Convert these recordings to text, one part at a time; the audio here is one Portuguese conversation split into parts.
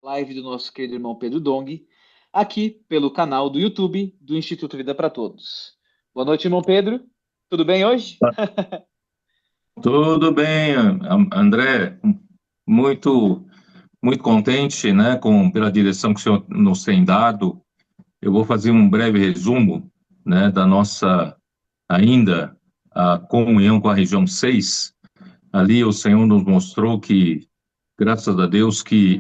Live do nosso querido irmão Pedro Dong, aqui pelo canal do YouTube do Instituto Vida para Todos. Boa noite, irmão Pedro. Tudo bem hoje? Tudo bem, André. Muito, muito contente, né, pela direção que o senhor nos tem dado. Eu vou fazer um breve resumo, né, da nossa ainda a comunhão com a região 6. Ali o Senhor nos mostrou que, graças a Deus, que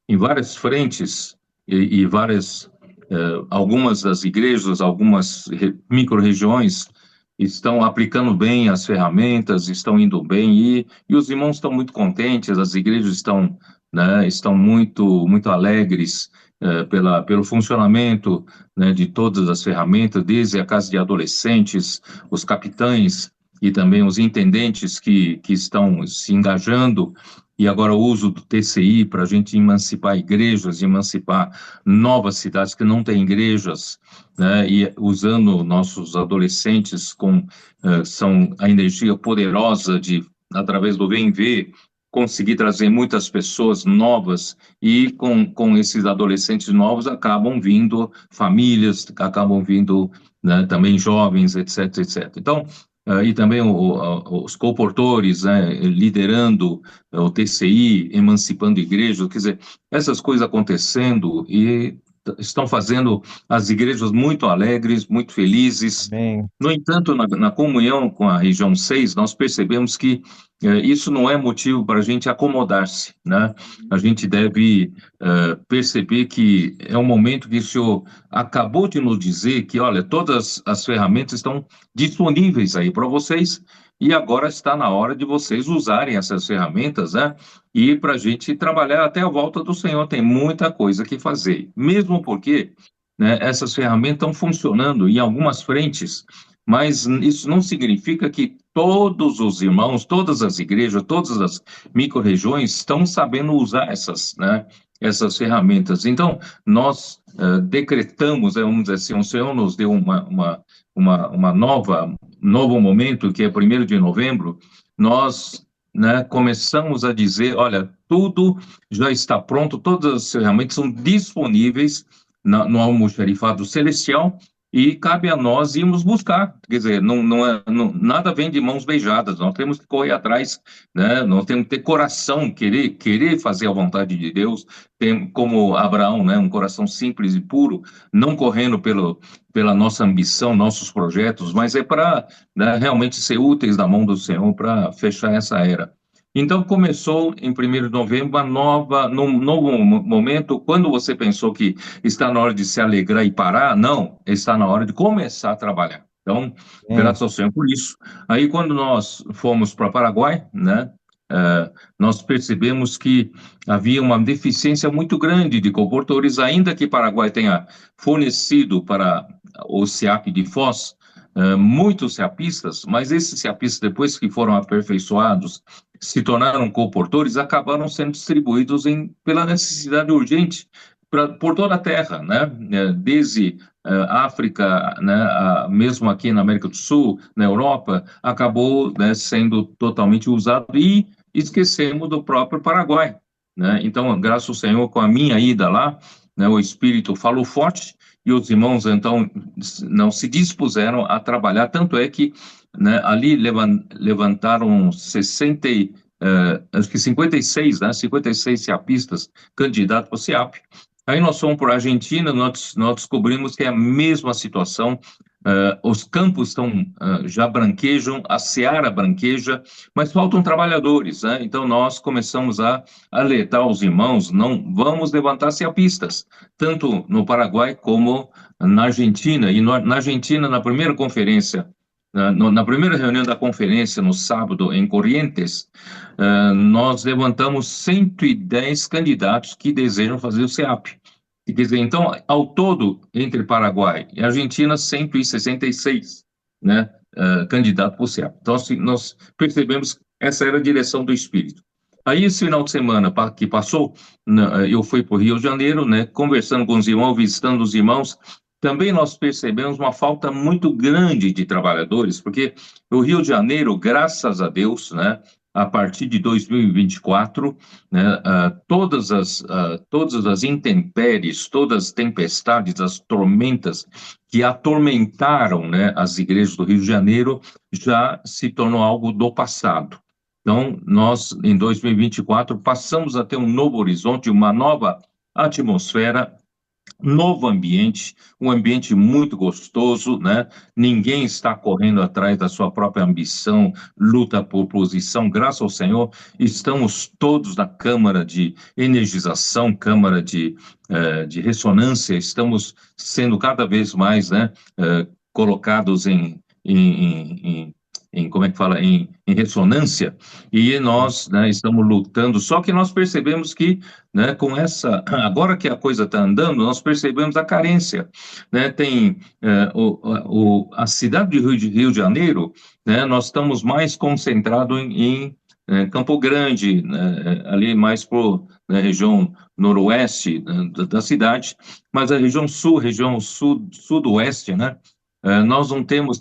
em várias frentes e várias, algumas das igrejas, algumas micro-regiões estão aplicando bem as ferramentas, estão indo bem e os irmãos estão muito contentes, as igrejas estão, né, estão muito alegres pelo funcionamento, né, de todas as ferramentas, desde a casa de adolescentes, os capitães e também os intendentes que estão se engajando, e agora o uso do TCI para a gente emancipar igrejas, emancipar novas cidades que não têm igrejas, né, e usando nossos adolescentes são a energia poderosa de, através do Vem Ver, conseguir trazer muitas pessoas novas, e com esses adolescentes novos acabam vindo famílias, acabam vindo, né, também jovens, etc, etc. Então, e também os comportores, né, liderando o TCI, emancipando igrejas, quer dizer, essas coisas acontecendo e estão fazendo as igrejas muito alegres, muito felizes. Amém. No entanto, na comunhão com a região 6, nós percebemos que isso não é motivo para a gente acomodar-se, né? A gente deve perceber que é um momento que o Senhor acabou de nos dizer que, olha, todas as ferramentas estão disponíveis aí para vocês, e agora está na hora de vocês usarem essas ferramentas, né? E para a gente trabalhar até a volta do Senhor, tem muita coisa que fazer. Mesmo porque, né, essas ferramentas estão funcionando em algumas frentes, mas isso não significa que todos os irmãos, todas as igrejas, todas as micro-regiões estão sabendo usar né, essas ferramentas. Então, nós decretamos, vamos dizer assim, o Senhor nos deu uma novo momento, que é 1º de novembro, nós, né, começamos a dizer, olha, tudo já está pronto, todas as ferramentas são disponíveis no almoxarifado celestial, e cabe a nós irmos buscar. Quer dizer, nada vem de mãos beijadas, nós temos que correr atrás, né? Nós temos que ter coração, querer fazer a vontade de Deus, tem, como Abraão, né? Um coração simples e puro, não correndo pela nossa ambição, nossos projetos, mas é para, né, realmente ser úteis na mão do Senhor para fechar essa era. Então, começou em 1º de novembro num novo momento. Quando você pensou que está na hora de se alegrar e parar, não, está na hora de começar a trabalhar. Então, Amém. graças ao Senhor por isso. Aí, quando nós fomos para Paraguai, né, nós percebemos que havia uma deficiência muito grande de comportores, ainda que Paraguai tenha fornecido para o SEAP de Foz muitos SEAPistas, mas esses SEAPistas, depois que foram aperfeiçoados, se tornaram comportores, acabaram sendo distribuídos pela necessidade urgente por toda a Terra, né? Desde África, né, mesmo aqui na América do Sul, na Europa, acabou, né, sendo totalmente usado, e esquecemos do próprio Paraguai, né? Então, graças ao Senhor, com a minha ida lá, né, o Espírito falou forte, e os irmãos, então, não se dispuseram a trabalhar, tanto é que, né, ali levantaram 60, acho que 56, né, 56 SEAPistas candidatos para o SEAP. Aí nós fomos para a Argentina, nós descobrimos que é a mesma situação, os campos já branquejam, a seara branqueja, mas faltam trabalhadores, né? Então nós começamos a alertar os irmãos, não vamos levantar SEAPistas, tanto no Paraguai como na Argentina. E na Argentina, na primeira conferência, na primeira reunião da conferência, no sábado, em Corrientes, nós levantamos 110 candidatos que desejam fazer o SEAP. Quer dizer, então, ao todo, entre Paraguai e Argentina, 166, né, candidatos para o SEAP. Então, assim, nós percebemos que essa era a direção do Espírito. Aí, esse final de semana que passou, eu fui para o Rio de Janeiro, né, conversando com os irmãos, visitando os irmãos. Também nós percebemos uma falta muito grande de trabalhadores, porque o Rio de Janeiro, graças a Deus, né, a partir de 2024, né, todas as intempéries, todas as tempestades, as tormentas que atormentaram, né, as igrejas do Rio de Janeiro, já se tornou algo do passado. Então, nós, em 2024, passamos a ter um novo horizonte, uma nova atmosfera, novo ambiente, um ambiente muito gostoso, né? Ninguém está correndo atrás da sua própria ambição, luta por posição, graças ao Senhor, estamos todos na Câmara de Energização, Câmara de Ressonância, estamos sendo cada vez mais, né, colocados como é que fala, em ressonância, e nós, né, estamos lutando, só que nós percebemos que, né, agora que a coisa está andando, nós percebemos a carência, né, tem a cidade de Rio de Janeiro, né, nós estamos mais concentrados em Campo Grande, né, ali mais para a região noroeste, né, da cidade, mas a região sudoeste, né, nós não temos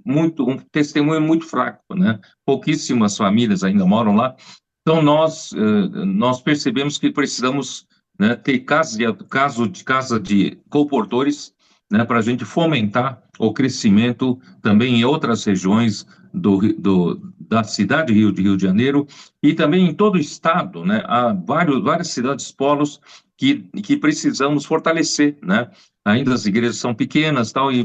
um testemunho muito fraco, né? Pouquíssimas famílias ainda moram lá. Então, nós percebemos que precisamos, né, ter casa de comportores, né, para a gente fomentar o crescimento também em outras regiões da cidade de Rio de Janeiro e também em todo o estado, né? Há várias cidades polos que precisamos fortalecer, né? Ainda as igrejas são pequenas, tal, e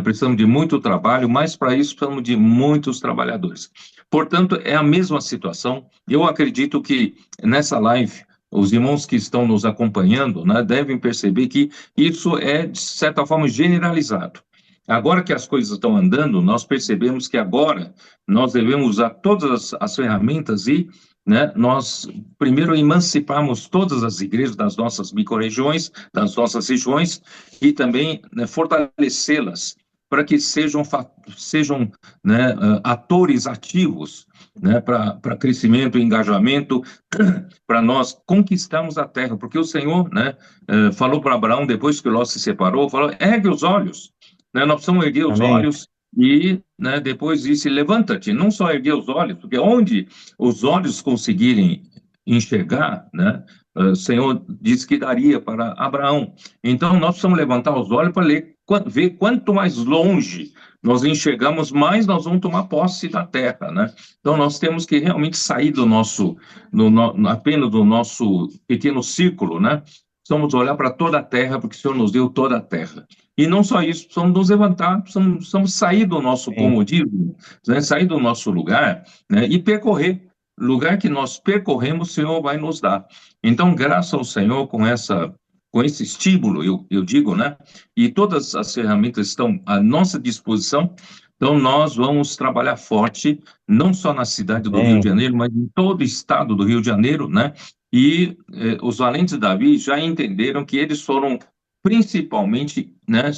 precisamos de muito trabalho, mas para isso precisamos de muitos trabalhadores. Portanto, é a mesma situação. Eu acredito que nessa live, os irmãos que estão nos acompanhando, né, devem perceber que isso é, de certa forma, generalizado. Agora que as coisas estão andando, nós percebemos que agora nós devemos usar todas as ferramentas e, né, nós primeiro emanciparmos todas as igrejas das nossas microrregiões, das nossas regiões, e também, né, fortalecê-las para que sejam, né, atores ativos, né, para crescimento e engajamento, para nós conquistarmos a terra, porque o Senhor, né, falou para Abraão, depois que Ló se separou, falou, ergue os olhos, né, nós precisamos erguer os Amém. olhos e, né, depois disse, levanta-te, não só erguer os olhos, porque onde os olhos conseguirem enxergar, né, o Senhor disse que daria para Abraão. Então, nós precisamos levantar os olhos para ver quanto mais longe nós enxergamos, mais nós vamos tomar posse da terra, né? Então, nós temos que realmente sair apenas do nosso pequeno círculo, né? Precisamos olhar para toda a terra, porque o Senhor nos deu toda a terra. E não só isso, precisamos nos levantar, precisamos sair do nosso comodismo, né? Sair do nosso lugar, né? E percorrer. Lugar que nós percorremos, o Senhor vai nos dar. Então, graças ao Senhor, com esse estímulo, eu digo, né? E todas as ferramentas estão à nossa disposição. Então, nós vamos trabalhar forte, não só na cidade do Rio de Janeiro, mas em todo o estado do Rio de Janeiro, né? E os valentes de Davi já entenderam que eles foram principalmente, né,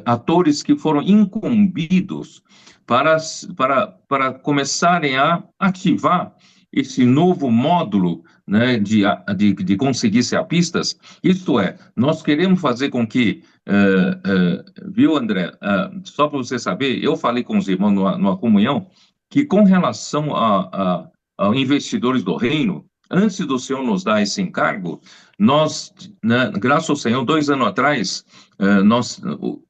atores que foram incumbidos para começarem a ativar esse novo módulo, né, de conseguir seapistas. Isto é, nós queremos fazer com que, viu, André, só para você saber, eu falei com os irmãos numa comunhão, que com relação a investidores do reino, antes do Senhor nos dar esse encargo, nós, né, graças ao Senhor, 2 anos atrás,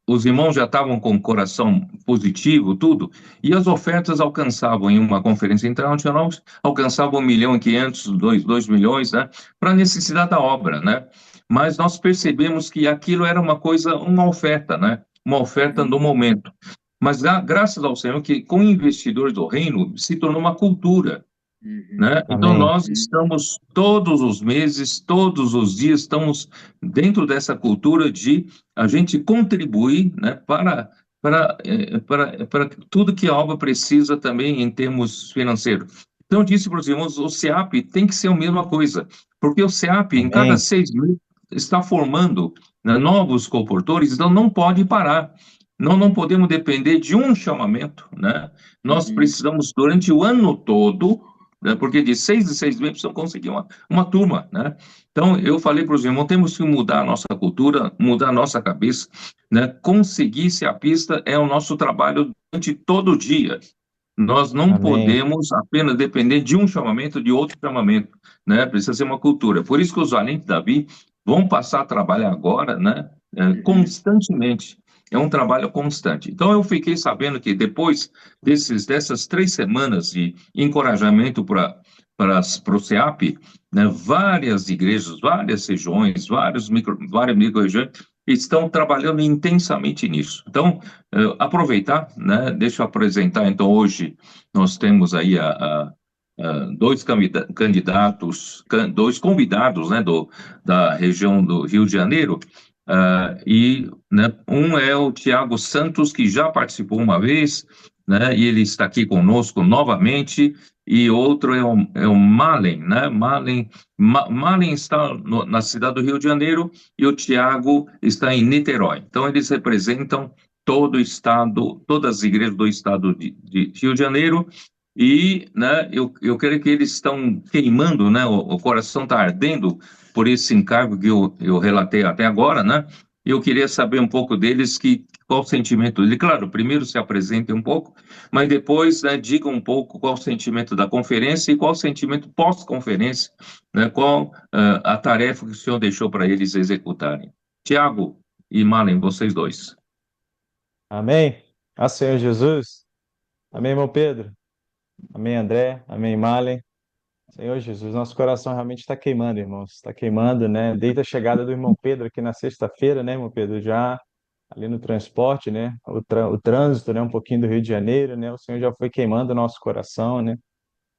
os irmãos já estavam com o coração positivo, tudo, e as ofertas alcançavam, em uma conferência internacional, alcançavam 1.500.000, 2 milhões, né, para a necessidade da obra, né? Mas nós percebemos que aquilo era uma oferta, né? Uma oferta no momento. Mas graças ao Senhor que com investidores do reino se tornou uma cultura, né? Então, nós estamos todos os meses, todos os dias, estamos dentro dessa cultura de a gente contribuir, né, para tudo que a obra precisa também em termos financeiros. Então, eu disse para os irmãos, o SEAP tem que ser a mesma coisa, porque o SEAP, em cada 6 meses, está formando, né, novos comportores, então não pode parar. Não podemos depender de um chamamento, né? Nós precisamos, durante o ano todo, né, porque de 6 em 6 meses precisamos conseguir uma turma, né? Então, eu falei para os irmãos, temos que mudar a nossa cultura, mudar a nossa cabeça, né? Conseguir ser a pista é o nosso trabalho durante todo o dia. Nós não Amém. podemos apenas depender de um chamamento, de outro chamamento, né? Precisa ser uma cultura. Por isso que os valentes da Davi vão passar a trabalhar agora, né? Constantemente. É um trabalho constante. Então, eu fiquei sabendo que depois dessas 3 semanas de encorajamento para o SEAP, né? Várias igrejas, várias regiões, várias micro-regiões estão trabalhando intensamente nisso. Então, aproveitar, né? Deixa eu apresentar, então, hoje nós temos aí dois candidatos, dois convidados, né, da região do Rio de Janeiro, e, né, um é o Tiago Santos, que já participou uma vez, né, e ele está aqui conosco novamente, e outro é o Malen, né, Malen está na cidade do Rio de Janeiro, e o Tiago está em Niterói. Então, eles representam todo o estado, todas as igrejas do estado de Rio de Janeiro, e, né, eu creio que eles estão queimando, né, o coração está ardendo por esse encargo que eu relatei até agora, né, e eu queria saber um pouco deles, qual o sentimento dele. Claro, primeiro se apresentem um pouco, mas depois, né, digam um pouco qual o sentimento da conferência e qual o sentimento pós-conferência, né, qual a tarefa que o senhor deixou para eles executarem. Tiago e Malen, vocês dois. Amém. A Senhor Jesus. Amém, irmão Pedro. Amém, André. Amém, Malen. Senhor Jesus, nosso coração realmente está queimando, irmãos. Está queimando, né? Desde a chegada do irmão Pedro aqui na sexta-feira, né, irmão Pedro? Já ali no transporte, né? O trânsito, né? Um pouquinho do Rio de Janeiro, né? O Senhor já foi queimando o nosso coração, né?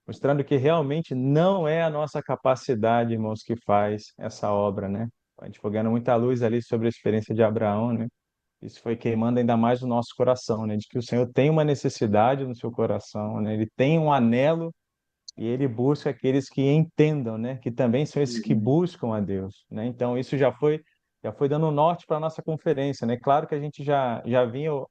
Mostrando que realmente não é a nossa capacidade, irmãos, que faz essa obra, né? A gente foi ganhando muita luz ali sobre a experiência de Abraão, né? Isso foi queimando ainda mais o nosso coração, né? De que o Senhor tem uma necessidade no seu coração, né? Ele tem um anelo e ele busca aqueles que entendam, né? Que também são esses que buscam a Deus, né? Então isso já foi dando um norte para a nossa conferência, né? Claro que a gente já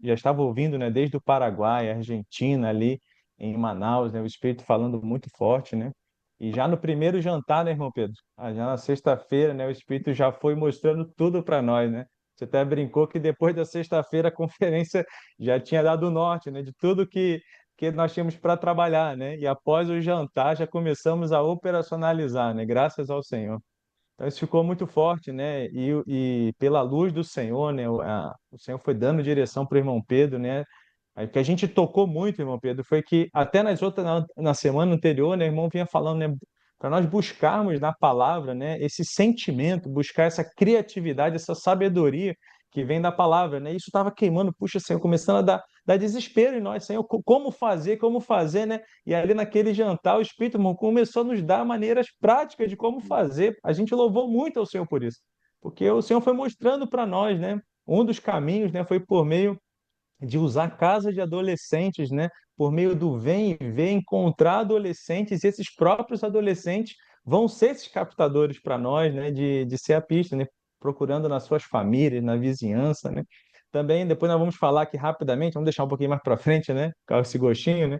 estava ouvindo, né? Desde o Paraguai, Argentina ali em Manaus, né? O Espírito falando muito forte, né? E já no primeiro jantar, né, irmão Pedro? Já na sexta-feira, né? O Espírito já foi mostrando tudo para nós, né? Você até brincou que depois da sexta-feira a conferência já tinha dado o norte, né? De tudo que nós tínhamos para trabalhar, né? E após o jantar já começamos a operacionalizar, né? Graças ao Senhor. Então isso ficou muito forte, né? E pela luz do Senhor, né? O Senhor foi dando direção para o irmão Pedro, né? Aí, o que a gente tocou muito, irmão Pedro, foi que até na semana anterior, né, o irmão vinha falando, né, para nós buscarmos na palavra, né, esse sentimento, buscar essa criatividade, essa sabedoria que vem da palavra, né? Isso estava queimando, puxa, Senhor, começando a dar desespero em nós, Senhor, como fazer, né? E ali naquele jantar, o Espírito, irmão, começou a nos dar maneiras práticas de como fazer. A gente louvou muito ao Senhor por isso, porque o Senhor foi mostrando para nós, né? Um dos caminhos, né, foi por meio de usar casa de adolescentes, né? Por meio do vem e ver, encontrar adolescentes, e esses próprios adolescentes vão ser esses captadores para nós, né? De ser a pista, né? Procurando nas suas famílias, na vizinhança, né? Também, depois nós vamos falar aqui rapidamente, vamos deixar um pouquinho mais para frente, né? Com esse gostinho, né?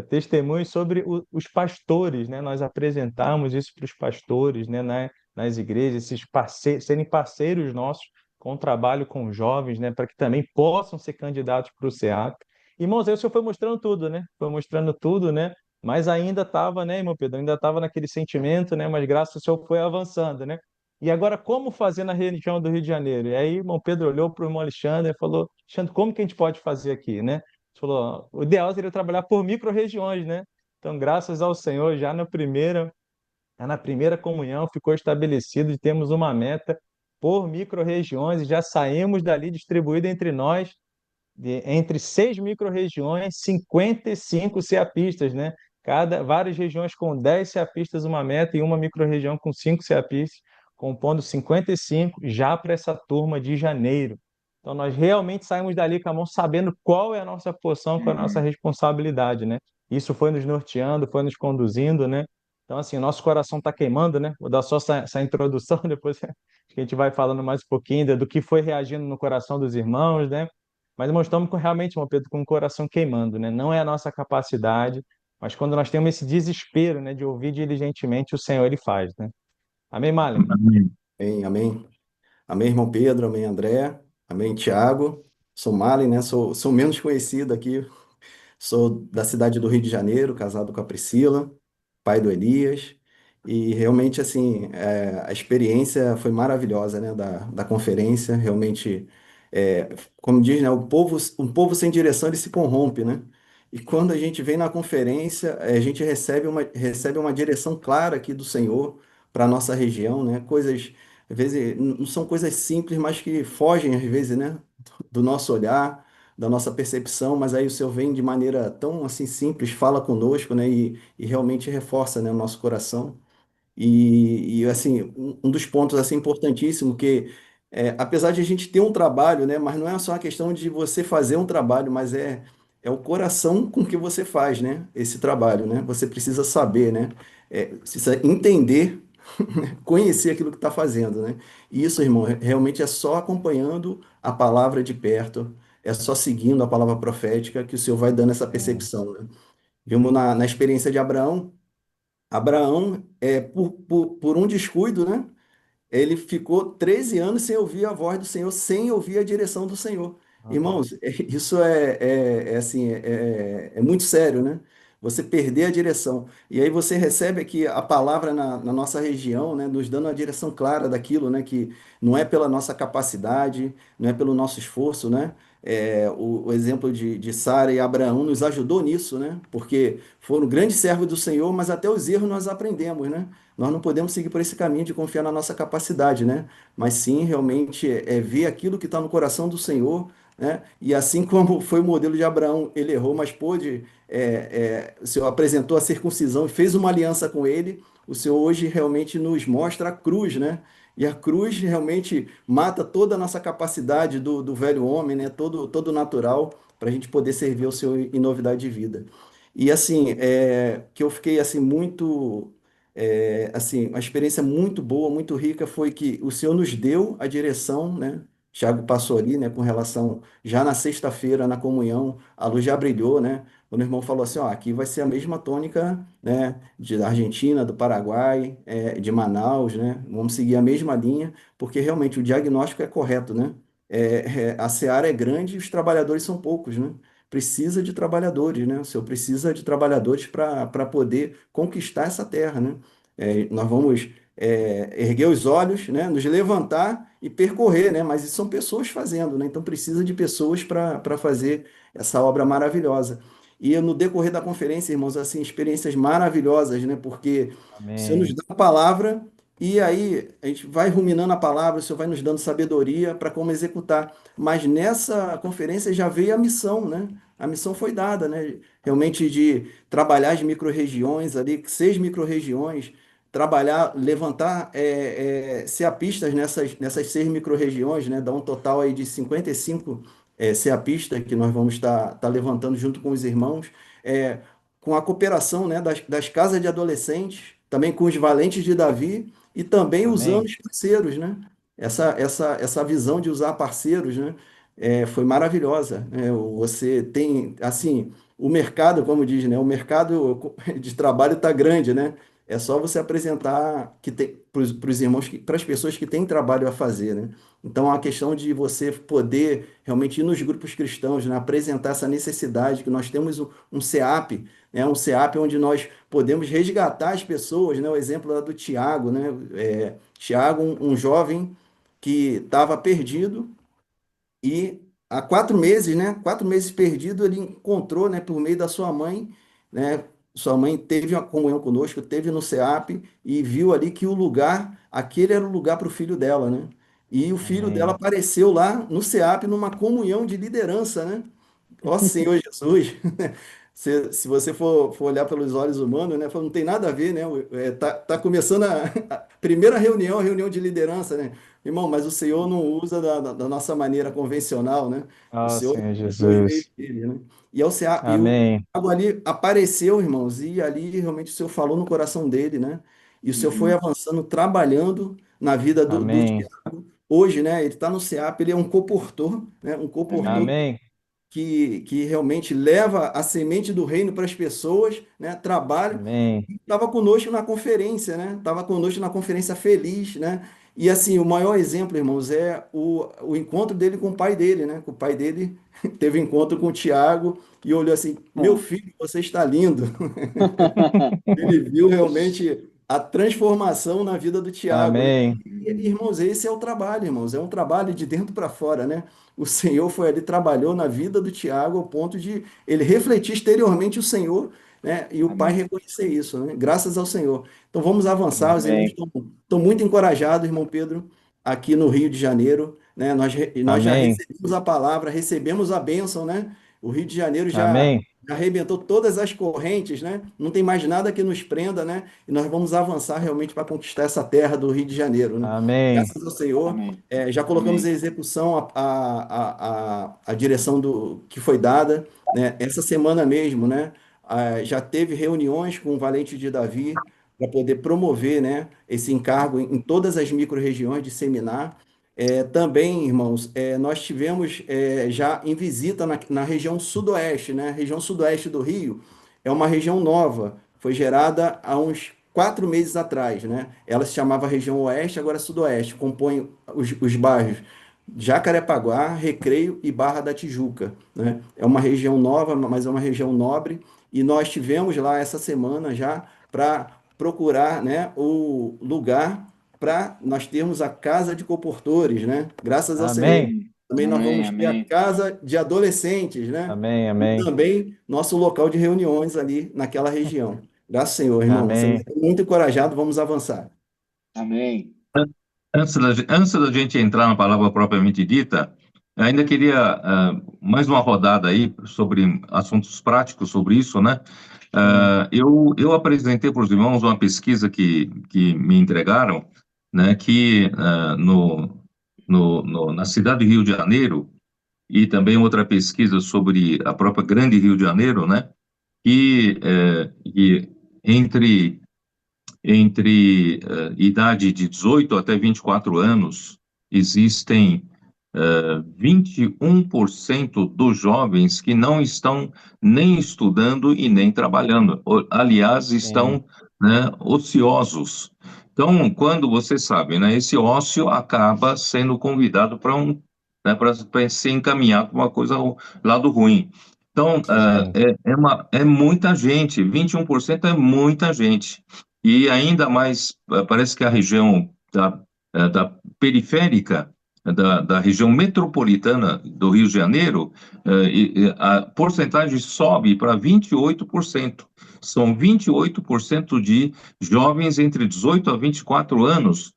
Testemunhos sobre os pastores, né? Nós apresentamos isso para os pastores, né? Nas igrejas, esses parceiros, serem parceiros nossos com o trabalho com jovens, né, para que também possam ser candidatos para o SEAP. Irmãos, aí o senhor foi mostrando tudo, né? Foi mostrando tudo, né? Mas ainda estava, né, irmão Pedro? Ainda estava naquele sentimento, né? Mas graças ao senhor foi avançando, né? E agora, como fazer na região do Rio de Janeiro? E aí, irmão Pedro olhou para o irmão Alexandre e falou: Alexandre, como que a gente pode fazer aqui, né? Ele falou: o ideal seria trabalhar por micro-regiões, né? Então, graças ao Senhor, já na primeira comunhão ficou estabelecido de termos uma meta por micro-regiões e já saímos dali distribuído entre nós, entre 6 micro-regiões, 55 CEAPistas, né? Várias regiões com 10 CEAPistas, uma meta, e uma micro-região com 5 CEAPistas, compondo 55 já para essa turma de janeiro. Então, nós realmente saímos dali com a mão sabendo qual é a nossa porção, qual é a nossa responsabilidade, né? Isso foi nos norteando, foi nos conduzindo, né? Então, assim, o nosso coração está queimando, né? Vou dar só essa introdução, depois acho que a gente vai falando mais um pouquinho do que foi reagindo no coração dos irmãos, né? Mas nós estamos realmente, meu Pedro, com o coração queimando, né? Não é a nossa capacidade, mas quando nós temos esse desespero, né, de ouvir diligentemente, o Senhor, Ele faz, né? Amém, Malen? Amém. Amém, amém. Amém, irmão Pedro, amém, André, amém, Tiago. Sou Malen, né? Sou menos conhecido aqui Sou da cidade do Rio de Janeiro, casado com a Priscila, pai do Elias. E realmente, assim, a experiência foi maravilhosa, né, da conferência. Realmente, como diz, né, um povo sem direção, ele se corrompe, né? E quando a gente vem na conferência, a gente recebe uma direção clara aqui do Senhor para a nossa região, né? Coisas, às vezes, não são coisas simples, mas que fogem, às vezes, né, do nosso olhar, da nossa percepção, mas aí o Senhor vem de maneira tão, assim, simples, fala conosco, né, e realmente reforça, né, o nosso coração. Assim, um dos pontos assim importantíssimo que apesar de a gente ter um trabalho, né, mas não é só uma questão de você fazer um trabalho, mas é o coração com que você faz, né, esse trabalho, né? Você precisa saber, né? Precisa entender, conhecer aquilo que está fazendo, né? E isso, irmão, realmente é só acompanhando a palavra de perto, é só seguindo a palavra profética que o Senhor vai dando essa Amém. percepção, né? Vimos na experiência de Abraão. Abraão, por um descuido, né? Ele ficou 13 anos sem ouvir a voz do Senhor, sem ouvir a direção do Senhor. Aham. Irmãos, isso assim, é muito sério, né? Você perder a direção. E aí você recebe aqui a palavra na nossa região, né? Nos dando a direção clara daquilo, né? Que não é pela nossa capacidade, não é pelo nosso esforço, né? O exemplo de Sara e Abraão nos ajudou nisso, né? Porque foram grandes servos do Senhor, mas até os erros nós aprendemos, né? Nós não podemos seguir por esse caminho de confiar na nossa capacidade, né? Mas sim realmente ver aquilo que está no coração do Senhor, né? E assim como foi o modelo de Abraão, ele errou, mas pôde, o Senhor apresentou a circuncisão e fez uma aliança com ele. O Senhor hoje realmente nos mostra a cruz, né? E a cruz realmente mata toda a nossa capacidade do velho homem, né? Todo natural, para a gente poder servir ao Senhor em novidade de vida. E assim, que eu fiquei assim muito assim, uma experiência muito boa, muito rica foi que o Senhor nos deu a direção, né? Tiago passou ali, né, com relação, já na sexta-feira, na comunhão, a luz já brilhou, né? Quando o irmão falou assim, ó, aqui vai ser a mesma tônica, né, da Argentina, do Paraguai, de Manaus, né? Vamos seguir a mesma linha, porque realmente o diagnóstico é correto, né? A seara é grande e os trabalhadores são poucos, né? Precisa de trabalhadores, né? O Senhor precisa de trabalhadores para poder conquistar essa terra, né? Nós vamos erguer os olhos, né? Nos levantar e percorrer, né? Mas isso são pessoas fazendo, né? Então precisa de pessoas para fazer essa obra maravilhosa. E no decorrer da conferência, irmãos, assim, experiências maravilhosas, né? Porque o Senhor nos Amém. dá a palavra e aí a gente vai ruminando a palavra, o Senhor vai nos dando sabedoria para como executar. Mas nessa conferência já veio a missão, né? A missão foi dada, né? Realmente de trabalhar as micro-regiões ali, 6 micro-regiões, trabalhar, levantar CEAPistas nessas 6 micro-regiões, né? Dá um total aí de 55 CEAPistas que nós vamos estar levantando junto com os irmãos, é, com a cooperação, né, das casas de adolescentes, também com os Valentes de Davi e também usando Amém. os parceiros, né? Essa visão de usar parceiros, né? Foi maravilhosa, né? Você tem, assim, o mercado, como diz, né? O mercado de trabalho está grande, né? É só você apresentar que para os irmãos, para as pessoas que têm trabalho a fazer, né? Então, a questão de você poder realmente ir nos grupos cristãos, né? Apresentar essa necessidade, que nós temos um CEAP, né? Um CEAP onde nós podemos resgatar as pessoas, né? O exemplo lá do Tiago, né? Tiago, um jovem que estava perdido, e há 4 meses, né? 4 meses perdido, ele encontrou, né? Por meio da sua mãe, né? Sua mãe teve uma comunhão conosco, teve no SEAP e viu ali que o lugar, aquele era o lugar para o filho dela, né? E o filho dela Amém. apareceu lá no SEAP numa comunhão de liderança, né? Ó Senhor Jesus, se você for olhar pelos olhos humanos, né, fala, não tem nada a ver, né? Tá começando a primeira reunião, a reunião de liderança, né? Irmão, mas o Senhor não usa da nossa maneira convencional, né? O Ó Senhor Senhor usa os meios Jesus. dele, né? E o Amém. Tiago ali apareceu, irmãos, e ali realmente o Senhor falou no coração dele, né? E o Senhor foi Uhum. avançando, trabalhando na vida do Amém. Tiago. Hoje, né, ele está no SEAP, ele é um coportor, né? Um coportor Amém. que realmente leva a semente do reino para as pessoas, né? Trabalho. Amém. Estava conosco na conferência, né? Estava conosco na conferência feliz, né? E assim, o maior exemplo, irmãos, é o encontro dele com o pai dele, né? O pai dele teve encontro com o Tiago e olhou assim: Meu filho, você está lindo. Ele viu realmente a transformação na vida do Tiago, né? Amém. Irmãos, esse é o trabalho, irmãos, é um trabalho de dentro para fora, né? O Senhor foi ali, trabalhou na vida do Tiago ao ponto de ele refletir exteriormente o Senhor, né? E o pai Amém. reconhecer isso, né? Graças ao Senhor. Então vamos avançar, os irmãos Amém. estão muito encorajados, irmão Pedro, aqui no Rio de Janeiro, né? Nós já Amém. recebemos a palavra, recebemos a bênção, né? O Rio de Janeiro Amém. já arrebentou todas as correntes, né? Não tem mais nada que nos prenda, né? E nós vamos avançar realmente para conquistar essa terra do Rio de Janeiro, né? Amém. Graças ao Senhor, Amém. já colocamos em Amém. execução a direção que foi dada, né? Essa semana mesmo, né? Já teve reuniões com o Valente de Davi para poder promover, né? Esse encargo em todas as micro-regiões, disseminar. Também, irmãos, nós tivemos já em visita na região sudoeste, né? A região sudoeste do Rio é uma região nova, foi gerada há uns 4 meses atrás, né? Ela se chamava região oeste, agora é sudoeste, compõe os bairros Jacarepaguá, Recreio e Barra da Tijuca, né? É uma região nova, mas é uma região nobre, e nós tivemos lá essa semana já para procurar, né, o lugar para nós termos a casa de comportores, né? Graças ao Senhor. Amém. Amém. Também nós Amém. vamos ter a Amém. casa de adolescentes, né? Amém. E Amém. também nosso local de reuniões ali naquela região. Graças ao Senhor, irmão. Você Amém. está muito encorajado, vamos avançar. Amém. Antes da gente entrar na palavra propriamente dita, ainda queria mais uma rodada aí sobre assuntos práticos sobre isso, né? Sim. Eu apresentei para os irmãos uma pesquisa que me entregaram, né? Que na cidade de Rio de Janeiro, e também outra pesquisa sobre a própria Grande Rio de Janeiro, né? Que idade de 18 até 24 anos, existem 21% dos jovens que não estão nem estudando e nem trabalhando. Aliás, Sim. estão, né, ociosos. Então, quando você sabe, né, esse ócio acaba sendo convidado para para ser encaminhado para uma coisa ao lado ruim. Então, Sim. é muita gente, 21% é muita gente. E ainda mais, parece que a região da periférica, da região metropolitana do Rio de Janeiro, a porcentagem sobe para 28%. São 28% de jovens entre 18 a 24 anos,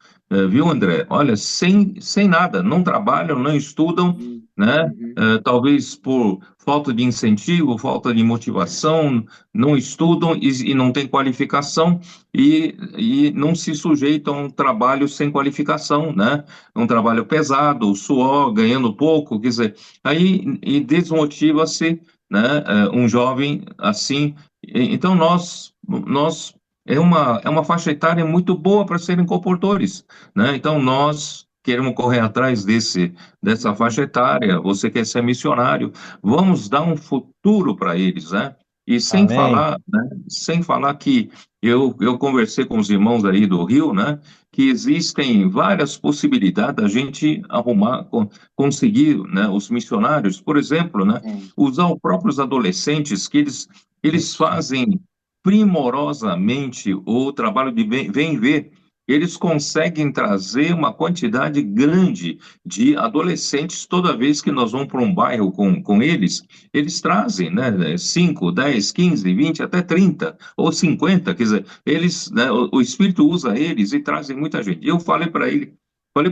viu, André? Olha, sem nada, não trabalham, não estudam, Uhum. né? Uhum. Talvez por falta de incentivo, falta de motivação, não estudam e não têm qualificação e não se sujeitam a um trabalho sem qualificação, né? Um trabalho pesado, suor, ganhando pouco, quer dizer, aí e desmotiva-se, né? Um jovem assim. Então nós é uma faixa etária muito boa para serem comportores, né? Então nós queremos correr atrás dessa Uhum. faixa etária. Você quer ser missionário? Vamos dar um futuro para eles, né? E Amém. sem falar que eu conversei com os irmãos aí do Rio, né? Que existem várias possibilidades da gente arrumar, conseguir, né? Os missionários, por exemplo, né? Amém. Usar os próprios adolescentes que eles fazem primorosamente o trabalho de vem ver. Eles conseguem trazer uma quantidade grande de adolescentes toda vez que nós vamos para um bairro com eles trazem, né, 5, 10, 15, 20, até 30 ou 50, quer dizer, eles, né, o Espírito usa eles e trazem muita gente. Eu falei para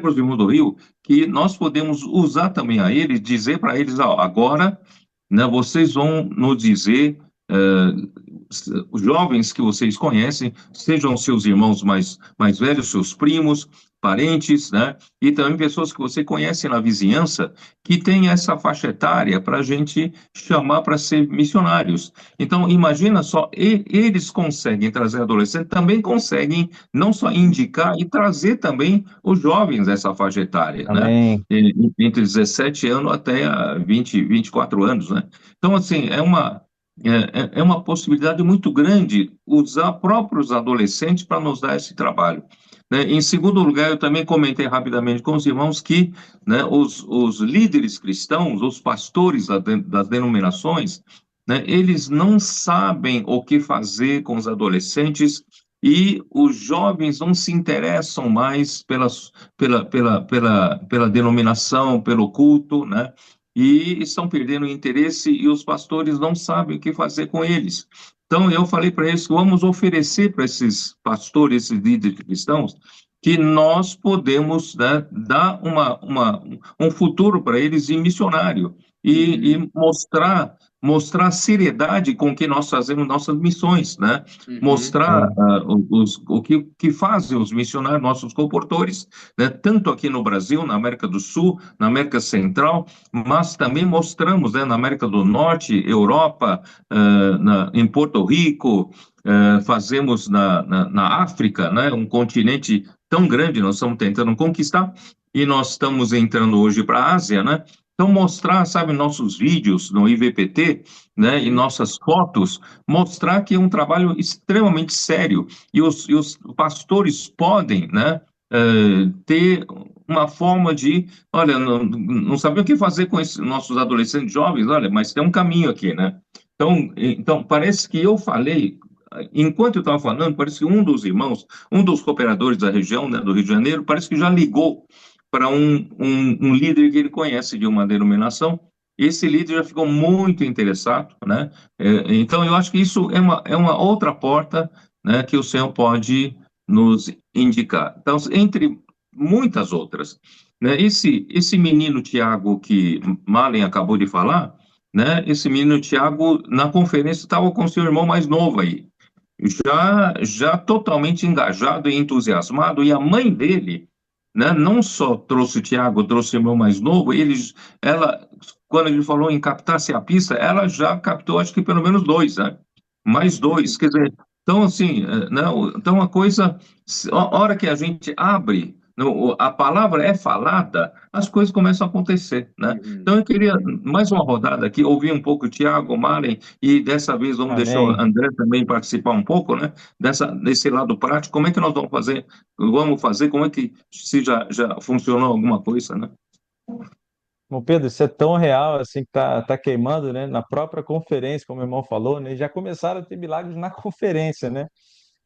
os irmãos do Rio que nós podemos usar também a eles, dizer para eles, ó, agora, né, vocês vão nos dizer, os jovens que vocês conhecem, sejam seus irmãos mais velhos, seus primos, parentes, né? E também pessoas que você conhece na vizinhança que tem essa faixa etária para a gente chamar para ser missionários. Então, imagina só, eles conseguem trazer adolescentes, também conseguem não só indicar e trazer também os jovens dessa faixa etária, né? Amém. Entre 17 anos até 24 anos, né? Então, assim, é uma possibilidade muito grande usar próprios adolescentes para nos dar esse trabalho. Né? Em segundo lugar, eu também comentei rapidamente com os irmãos que, né, os líderes cristãos, os pastores das denominações, né, eles não sabem o que fazer com os adolescentes e os jovens não se interessam mais pela denominação, pelo culto, né? E estão perdendo o interesse e os pastores não sabem o que fazer com eles. Então, eu falei para eles que vamos oferecer para esses pastores, esses líderes cristãos, que nós podemos, né, dar um futuro para eles de missionário e mostrar a seriedade com que nós fazemos nossas missões, né? Mostrar Sim. o que fazem os missionários, nossos comportores, né? Tanto aqui no Brasil, na América do Sul, na América Central, mas também mostramos, né, na América do Norte, Europa, em Porto Rico, fazemos na África, né, um continente tão grande, nós estamos tentando conquistar, e nós estamos entrando hoje para a Ásia, né? Então, mostrar, sabe, nossos vídeos no IVPT, né, e nossas fotos, mostrar que é um trabalho extremamente sério, e os pastores podem, né, ter uma forma de, olha, não sabia o que fazer com esses nossos adolescentes jovens, olha, mas tem um caminho aqui, né? Então parece que eu falei, enquanto eu estava falando, parece que um dos irmãos, um dos cooperadores da região, né, do Rio de Janeiro, parece que já ligou para um líder que ele conhece de uma denominação. Esse líder já ficou muito interessado, né? Então, eu acho que isso é uma outra porta, né, que o Senhor pode nos indicar. Então, entre muitas outras, né? Esse menino Tiago que Malen acabou de falar, né? Esse menino Tiago, na conferência, estava com seu irmão mais novo aí, já totalmente engajado e entusiasmado, e a mãe dele, né, não só trouxe o Tiago, trouxe o irmão mais novo, ela, quando ele falou em captar-se a pista, ela já captou, acho que pelo menos dois, né? Mais dois, quer dizer, então assim, né, então a coisa, a hora que a gente abre, a palavra é falada, as coisas começam a acontecer, né? Uhum, Então eu queria uhum. mais uma rodada aqui, ouvir um pouco o Tiago, Maren, e dessa vez vamos deixar o Amém. André também participar um pouco, né? Desse lado prático, como é que nós vamos fazer? Como é que se já funcionou alguma coisa, né? Bom, Pedro, isso é tão real assim que tá queimando, né? Na própria conferência, como o irmão falou, né? Já começaram a ter milagres na conferência, né?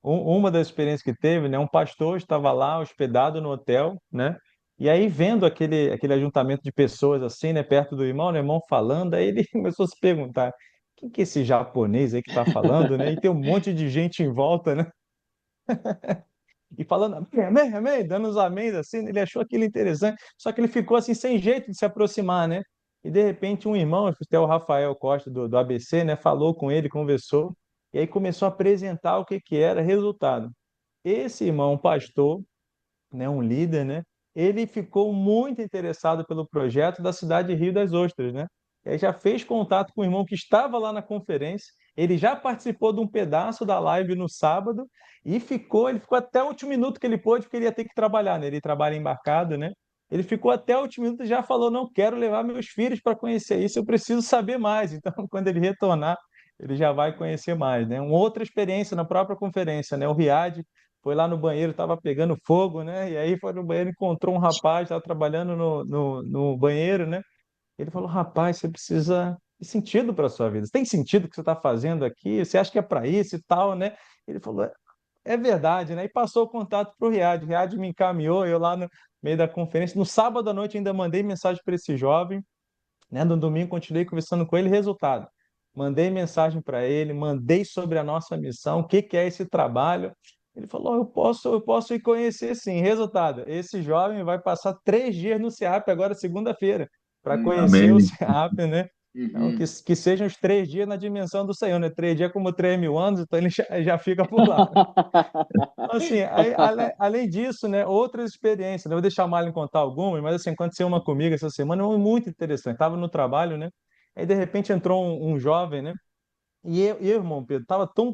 Uma das experiências que teve, né? Um pastor estava lá hospedado no hotel, né? E aí vendo aquele ajuntamento de pessoas assim, né? Perto do irmão, né? O irmão falando, aí ele começou a se perguntar: quem que é esse japonês aí que está falando, né? E tem um monte de gente em volta, né? E falando amém, amém, dando os amém assim, ele achou aquilo interessante, só que ele ficou assim sem jeito de se aproximar, né? E de repente um irmão, até o Rafael Costa do ABC, né, falou com ele, conversou, e aí começou a apresentar o que que era resultado. Esse irmão, um pastor, né, um líder, né? Ele ficou muito interessado pelo projeto da cidade de Rio das Ostras, né? E aí já fez contato com o irmão que estava lá na conferência, ele já participou de um pedaço da live no sábado e ele ficou até o último minuto que ele pôde, porque ele ia ter que trabalhar, né? Ele trabalha embarcado, né? Ele ficou até o último minuto e já falou: não quero levar meus filhos para conhecer isso, eu preciso saber mais. Então, quando ele retornar, ele já vai conhecer mais, né? Uma outra experiência na própria conferência, né? O Riad foi lá no banheiro, estava pegando fogo, né? E aí foi no banheiro, encontrou um rapaz, estava trabalhando no banheiro, né? Ele falou: rapaz, você precisa de sentido para a sua vida. Tem sentido o que você está fazendo aqui? Você acha que é para isso e tal, né? Ele falou: é verdade, né? E passou o contato para o Riad. O Riad me encaminhou, eu lá no meio da conferência. No sábado à noite ainda mandei mensagem para esse jovem, né? No domingo continuei conversando com ele. Resultado: mandei mensagem para ele, mandei sobre a nossa missão, o que que é esse trabalho. Ele falou: eu posso ir conhecer sim. Resultado: esse jovem vai passar 3 dias no SEAP agora segunda-feira para conhecer o Amém. SEAP, né? Então, Uhum. que sejam os 3 dias na dimensão do Senhor, né? 3 dias como 3.000 anos, então ele já fica por lá. Então, assim, além disso, né, outras experiências, né? Eu vou deixar a Marlon contar algumas, mas assim, aconteceu uma comigo essa semana, muito interessante. Estava no trabalho, né? Aí, de repente, entrou um jovem, né? E eu, irmão Pedro, estava tão,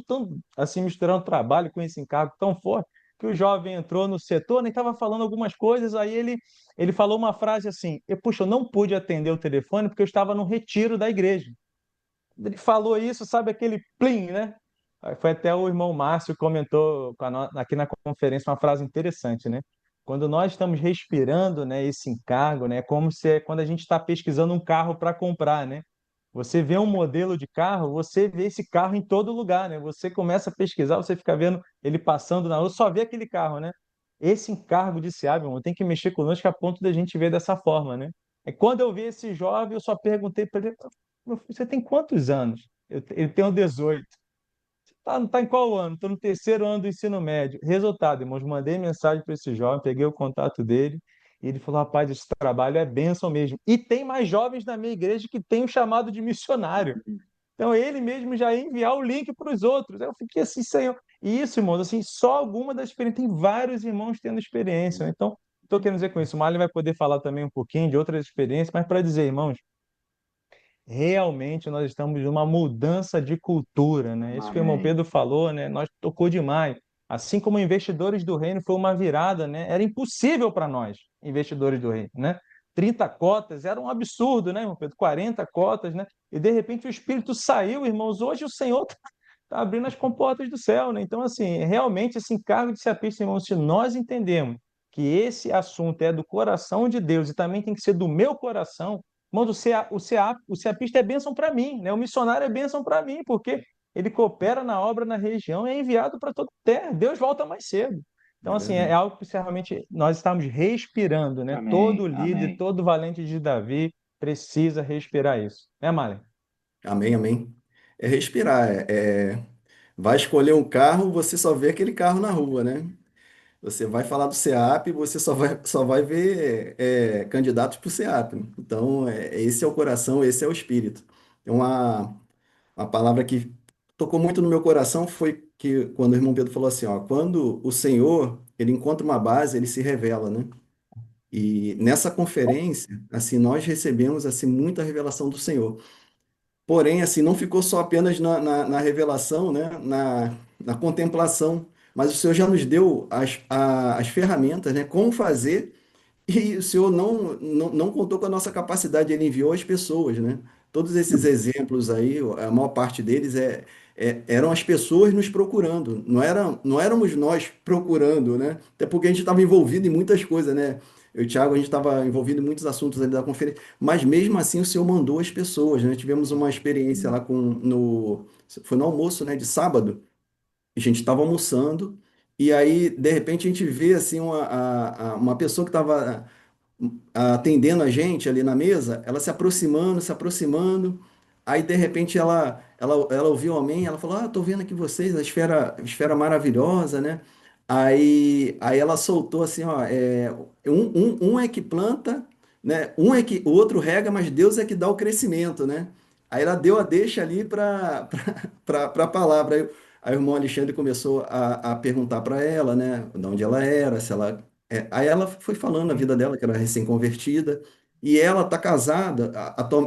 assim, misturando trabalho com esse encargo tão forte, que o jovem entrou no setor, né, e estava falando algumas coisas, aí ele falou uma frase assim, puxa, eu não pude atender o telefone porque eu estava no retiro da igreja. Ele falou isso, sabe aquele plim, né? Aí foi até o irmão Márcio que comentou aqui na conferência uma frase interessante, né? Quando nós estamos respirando, né, esse encargo, né, é como se quando a gente está pesquisando um carro para comprar, né? Você vê um modelo de carro, você vê esse carro em todo lugar, né? Você começa a pesquisar, você fica vendo ele passando na rua, só vê aquele carro, né? Esse encargo de SEAB, irmão, tem que mexer conosco a ponto da gente ver dessa forma, né? É quando eu vi esse jovem, eu só perguntei para ele: "Meu filho, você tem quantos anos?" Ele tem 18. Tá em qual ano? Estou no terceiro ano do ensino médio. Resultado, irmãos, mandei mensagem para esse jovem, peguei o contato dele, e ele falou: rapaz, esse trabalho é bênção mesmo. E tem mais jovens na minha igreja que têm o chamado de missionário. Então ele mesmo já ia enviar o link para os outros. Eu fiquei assim, Senhor. E isso, irmãos, assim, só alguma das experiências. Tem vários irmãos tendo experiência, né? Então, estou querendo dizer com isso. O Marlon vai poder falar também um pouquinho de outras experiências, mas para dizer, irmãos, realmente nós estamos numa mudança de cultura, né? Isso que o irmão Amém. Pedro falou, né? Nós tocou demais. Assim como investidores do reino foi uma virada, né? Era impossível para nós, investidores do reino, né? 30 cotas era um absurdo, né, irmão Pedro? 40 cotas, né? E de repente o espírito saiu, irmãos. Hoje o Senhor está abrindo as comportas do céu, né? Então, assim, realmente esse encargo de CEAPista, irmãos, se nós entendemos que esse assunto é do coração de Deus e também tem que ser do meu coração, irmãos, o CEAPista é bênção para mim, né? O missionário é bênção para mim, porque ele coopera na obra na região e é enviado para toda a terra. Deus volta mais cedo. Então, É assim, é verdade. algo que realmente nós estamos respirando, né? Todo Amém. líder, Amém. todo valente de Davi precisa respirar isso. Né, Malen? Amém, amém. É respirar. Vai escolher um carro, você só vê aquele carro na rua, né? Você vai falar do SEAP, você só vai ver candidatos para o SEAP. Então, esse é o coração, esse é o espírito. Uma palavra que tocou muito no meu coração foi que quando o irmão Pedro falou assim, ó, quando o Senhor, ele encontra uma base, ele se revela, né? E nessa conferência, assim, nós recebemos assim muita revelação do Senhor. Porém, assim, não ficou só apenas na revelação, né? Na contemplação, mas o Senhor já nos deu as ferramentas, né? Como fazer, e o Senhor não contou com a nossa capacidade, Ele enviou as pessoas, né? Todos esses exemplos aí, a maior parte deles eram as pessoas nos procurando, não éramos nós procurando, né? Até porque a gente estava envolvido em muitas coisas, né? Eu e o Thiago, a gente estava envolvido em muitos assuntos ali da conferência, mas mesmo assim o Senhor mandou as pessoas, né? Tivemos uma experiência lá foi no almoço, né, de sábado, a gente estava almoçando, e aí, de repente, a gente vê assim uma pessoa que estava atendendo a gente ali na mesa, ela se aproximando. Aí, de repente, ela ouviu o amém, ela falou: Ah, tô vendo aqui vocês, a esfera maravilhosa, né? Aí ela soltou assim: Ó, um é que planta, né? Um é que o outro rega, mas Deus é que dá o crescimento, né? Aí ela deu a deixa ali para a palavra. Aí o irmão Alexandre começou a perguntar para ela, né? De onde ela era, se ela aí ela foi falando a vida dela, que era recém-convertida, e ela tá casada,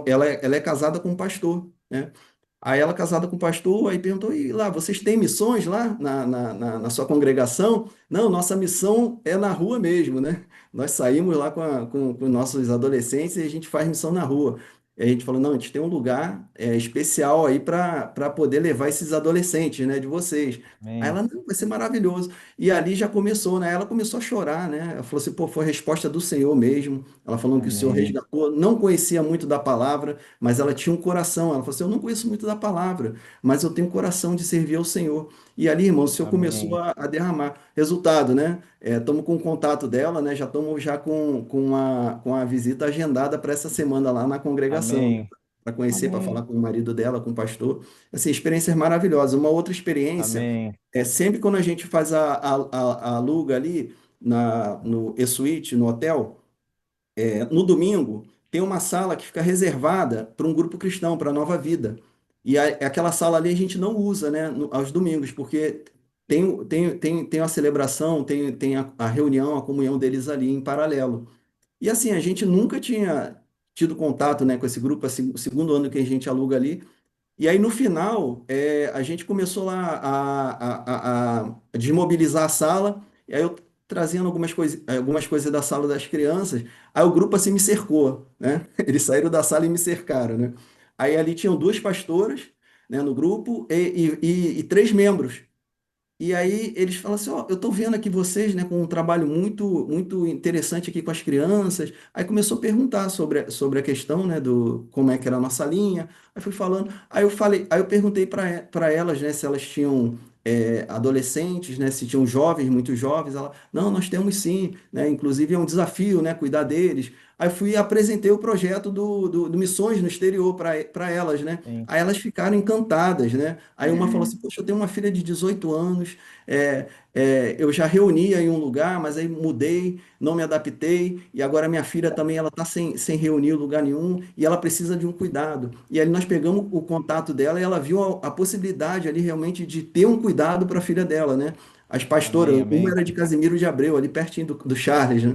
ela é casada com um pastor, né? Aí ela casada com o pastor, aí perguntou, e lá, vocês têm missões lá na sua congregação? Não, nossa missão é na rua mesmo, né? Nós saímos lá com nossos adolescentes e a gente faz missão na rua. E a gente falou, não, a gente tem um lugar especial aí para poder levar esses adolescentes, né, de vocês. Aí Amém. ela, não, vai ser maravilhoso. E ali já começou, né? Ela começou a chorar, né? Ela falou assim, pô, foi a resposta do Senhor mesmo. Ela falando que o Senhor Amém. resgatou, não conhecia muito da palavra, mas ela tinha um coração. Ela falou assim: Eu não conheço muito da palavra, mas eu tenho um coração de servir ao Senhor. E ali, irmão, o Senhor começou Amém. a derramar. Resultado, né? Estamos com o contato dela, né? Já estamos já com a visita agendada para essa semana lá na congregação, né? Amém. Para conhecer, para falar Amém. com o marido dela, com o pastor. Assim, experiências maravilhosas. Uma outra experiência Amém. sempre quando a gente faz a aluga ali no E-Suite, no hotel. No domingo tem uma sala que fica reservada para um grupo cristão, para a Nova Vida. E aquela sala ali a gente não usa, né, aos domingos, porque tem a celebração, tem a reunião, a comunhão deles ali em paralelo. E assim, a gente nunca tinha tido contato, né, com esse grupo, assim, o segundo ano que a gente aluga ali. E aí, no final, a gente começou lá a desmobilizar a sala, e aí eu trazendo algumas coisas da sala das crianças, aí o grupo assim me cercou, né? Eles saíram da sala e me cercaram, né? Aí ali tinham duas pastoras, né, no grupo e três membros. E aí eles falam assim, ó, eu tô vendo aqui vocês, né, com um trabalho muito interessante aqui com as crianças. Aí começou a perguntar sobre a questão, né, do como é que era a nossa linha. Aí fui falando, aí eu perguntei para elas, né, se elas tinham adolescentes, né, se tinham jovens, muito jovens. Ela, não, nós temos sim, né, inclusive é um desafio, né, cuidar deles. Aí fui e apresentei o projeto do Missões no Exterior para elas, né? Sim. Aí elas ficaram encantadas, né? Aí uma falou Uhum. assim, poxa, eu tenho uma filha de 18 anos, eu já reunia em um lugar, mas aí mudei, não me adaptei, e agora minha filha também, ela está sem reunir em lugar nenhum, e ela precisa de um cuidado. E aí nós pegamos o contato dela e ela viu a possibilidade ali realmente de ter um cuidado para a filha dela, né? As Amém, pastoras, uma amém, era de Casimiro de Abreu, ali pertinho do Charles, né?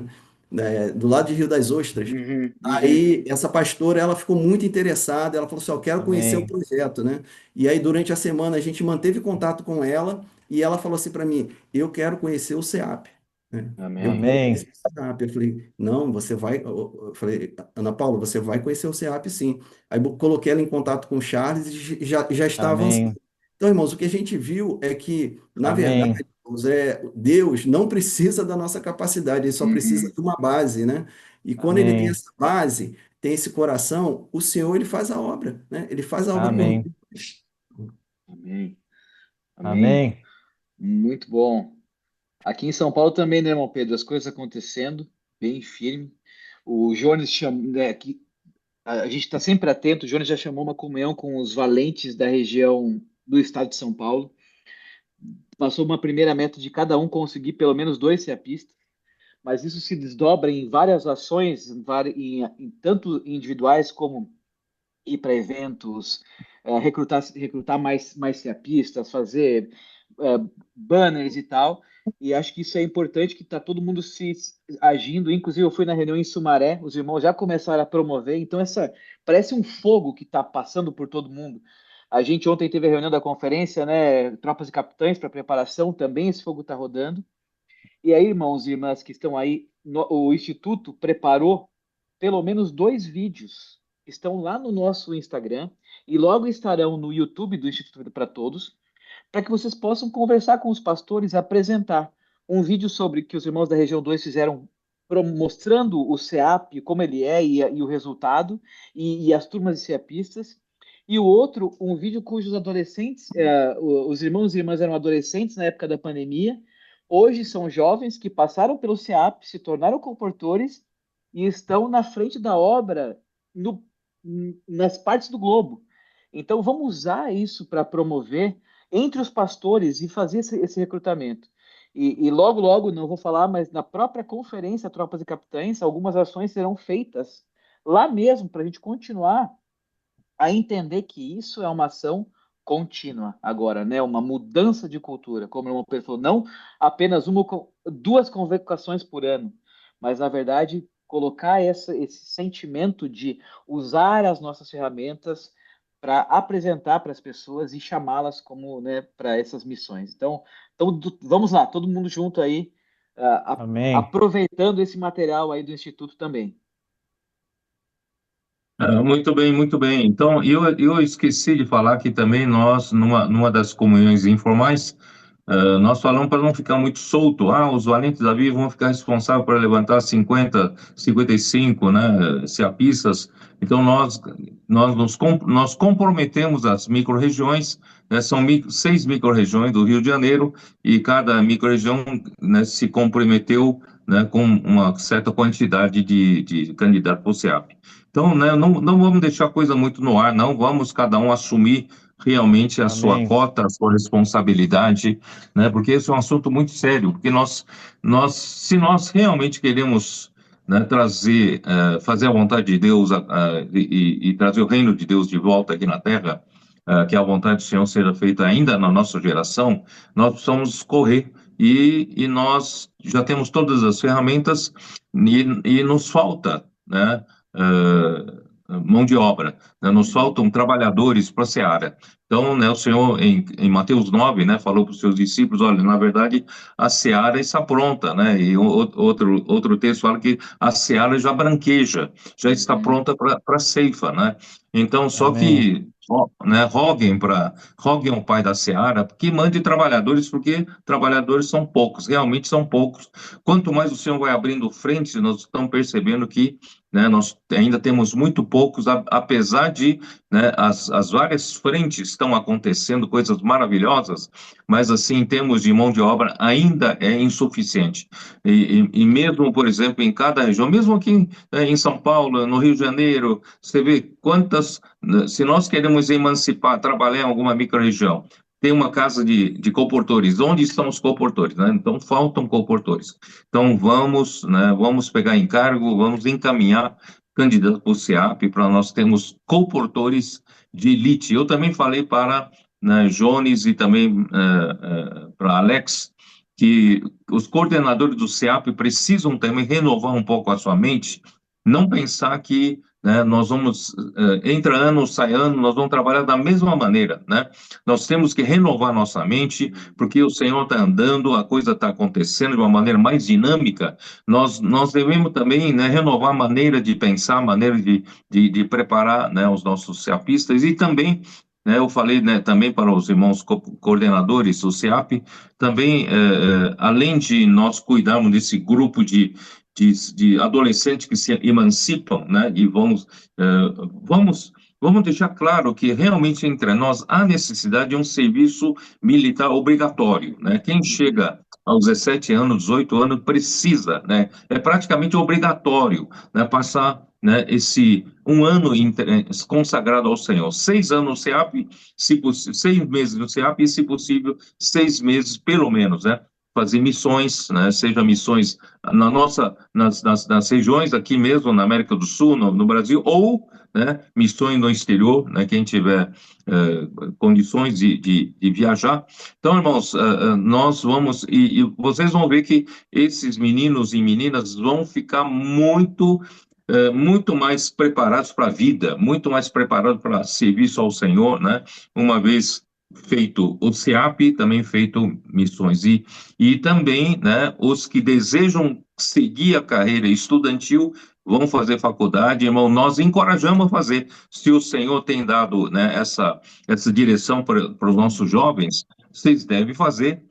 Do lado de Rio das Ostras. Uhum. Uhum. Aí essa pastora, ela ficou muito interessada, ela falou assim, eu quero conhecer o amém, projeto, né? E aí durante a semana a gente manteve contato com ela e ela falou assim para mim, eu quero conhecer o SEAP, né? Eu Amém. quero conhecer amém, o SEAP. Eu falei, não, você vai. Eu falei, Ana Paula, você vai conhecer o SEAP sim. Aí coloquei ela em contato com o Charles e já está avançando. amém, Então, irmãos, o que a gente viu é que, na verdade, amém, irmãos, Deus não precisa da nossa capacidade, ele só precisa Uhum. de uma base, né? E quando ele tem amém, essa base, tem esse coração, o Senhor, ele faz a obra, né? Ele faz a obra por nós. amém, Amém. Amém. amém, Muito bom. Aqui em São Paulo também, né, irmão Pedro? As coisas acontecendo bem firme. O Jones chama, né, que a gente está sempre atento. O Jones já chamou uma comunhão com os valentes da região do estado de São Paulo. Passou uma primeira meta de cada um conseguir pelo menos dois CEAPistas, mas isso se desdobra em várias ações, em tanto individuais como ir para eventos, recrutar mais CEAPistas, fazer banners e tal. E acho que isso é importante, que está todo mundo se agindo. Inclusive, eu fui na reunião em Sumaré, os irmãos já começaram a promover. Então, essa parece um fogo que está passando por todo mundo. A gente ontem teve a reunião da conferência, né? Tropas e capitães para preparação, também esse fogo está rodando. E aí, irmãos e irmãs que estão aí, o Instituto preparou pelo menos dois vídeos que estão lá no nosso Instagram e logo estarão no YouTube do Instituto Vida para Todos, para que vocês possam conversar com os pastores e apresentar um vídeo sobre que os irmãos da região 2 fizeram mostrando o CEAP, como ele é e o resultado, e as turmas de CEAPistas, e o outro, um vídeo cujos adolescentes, os irmãos e irmãs eram adolescentes na época da pandemia, hoje são jovens que passaram pelo CEAP, se tornaram comportores e estão na frente da obra no, nas partes do globo. Então, vamos usar isso para promover entre os pastores e fazer esse recrutamento. E logo, logo, não vou falar, mas na própria conferência Tropas e Capitães, algumas ações serão feitas lá mesmo para a gente continuar a entender que isso é uma ação contínua agora, né? Uma mudança de cultura, como uma pessoa, não apenas duas convocações por ano, mas na verdade colocar esse sentimento de usar as nossas ferramentas para apresentar para as pessoas e chamá-las como, né, para essas missões. Então vamos lá, todo mundo junto aí, amém, aproveitando esse material aí do Instituto também. Muito bem, muito bem. Então, eu esqueci de falar que também nós, numa das comunhões informais, nós falamos para não ficar muito solto. Os valentes da vida vão ficar responsáveis por levantar 50, 55, né, ceapistas. Então, nós comprometemos as micro-regiões, né, são 6 micro-regiões do Rio de Janeiro, e cada micro-região, né, se comprometeu, né, com uma certa quantidade de candidatos para o CEAP. Então, né, não vamos deixar a coisa muito no ar, não. Vamos cada um assumir realmente a sua amém, cota, a sua responsabilidade, né? Porque esse é um assunto muito sério. Porque se nós realmente queremos né, trazer, fazer a vontade de Deus e trazer o reino de Deus de volta aqui na Terra, que a vontade do Senhor seja feita ainda na nossa geração, nós precisamos correr e nós já temos todas as ferramentas e nos falta, né, mão de obra, né, nos faltam trabalhadores para a seara. Então, né, o Senhor, em Mateus 9, né, falou para os seus discípulos, olha, na verdade, a seara está pronta, né, e outro texto fala que a seara já branqueja, já está pronta para a ceifa, né, então, só Amém. que, né, roguem ao Pai da seara que mande trabalhadores, porque trabalhadores são poucos, realmente são poucos. Quanto mais o Senhor vai abrindo frente, nós estamos percebendo que, né, nós ainda temos muito poucos, apesar de, né, as várias frentes estão acontecendo, coisas maravilhosas, mas assim, em termos de mão de obra, ainda é insuficiente. E mesmo, por exemplo, em cada região, mesmo aqui, em São Paulo, no Rio de Janeiro, você vê quantas, né, se nós queremos emancipar, trabalhar em alguma micro-região, tem uma casa de coportores. Onde estão os coportores, né? Então, faltam coportores. Então, vamos, né, vamos pegar encargo, vamos encaminhar candidato para o SEAP para nós termos coportores de elite. Eu também falei para, né, Jones e também para Alex, que os coordenadores do SEAP precisam também renovar um pouco a sua mente, não pensar que, né, nós vamos, entra ano, sai ano, nós vamos trabalhar da mesma maneira, né? Nós temos que renovar nossa mente, porque o Senhor está andando, a coisa está acontecendo de uma maneira mais dinâmica. Nós devemos também, né, renovar a maneira de pensar, a maneira de preparar, né, os nossos CEAPistas e também, né, eu falei, né, também para os irmãos coordenadores do SEAP, também, além de nós cuidarmos desse grupo de adolescentes que se emancipam, né, e vamos deixar claro que realmente entre nós há necessidade de um serviço militar obrigatório, né? Quem chega aos 17 anos, 18 anos, precisa, né? É praticamente obrigatório, né, passar, né, esse um ano consagrado ao Senhor. 6 anos no SEAP, se possível, 6 meses no SEAP e, se possível, 6 meses, pelo menos, né? Fazer missões, né, seja missões nas regiões aqui mesmo, na América do Sul, no Brasil, ou, né, missões no exterior, né, quem tiver condições de viajar. Então, irmãos, nós vamos, e vocês vão ver que esses meninos e meninas vão ficar muito mais preparados para a vida, muito mais preparados para serviço ao Senhor, né? Uma vez feito o SEAP, também feito missões. E também, né, os que desejam seguir a carreira estudantil vão fazer faculdade, irmão, nós encorajamos a fazer. Se o Senhor tem dado, né, essa direção para os nossos jovens, vocês devem fazer,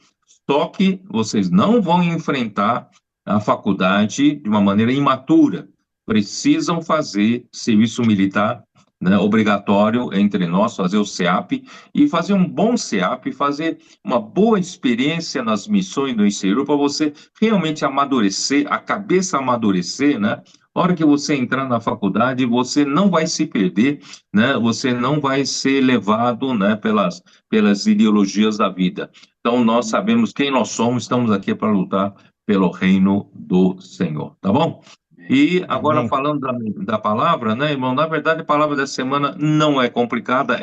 só que vocês não vão enfrentar a faculdade de uma maneira imatura. Precisam fazer serviço militar, né, obrigatório entre nós, fazer o SEAP e fazer um bom SEAP, fazer uma boa experiência nas missões do exterior para você realmente amadurecer, a cabeça amadurecer, né? A hora que você entrar na faculdade, você não vai se perder, né? Você não vai ser levado, né, pelas ideologias da vida. Então, nós sabemos quem nós somos, estamos aqui para lutar pelo reino do Senhor, tá bom? E agora Amém. falando da palavra, né, irmão? Na verdade, a palavra dessa semana não é complicada.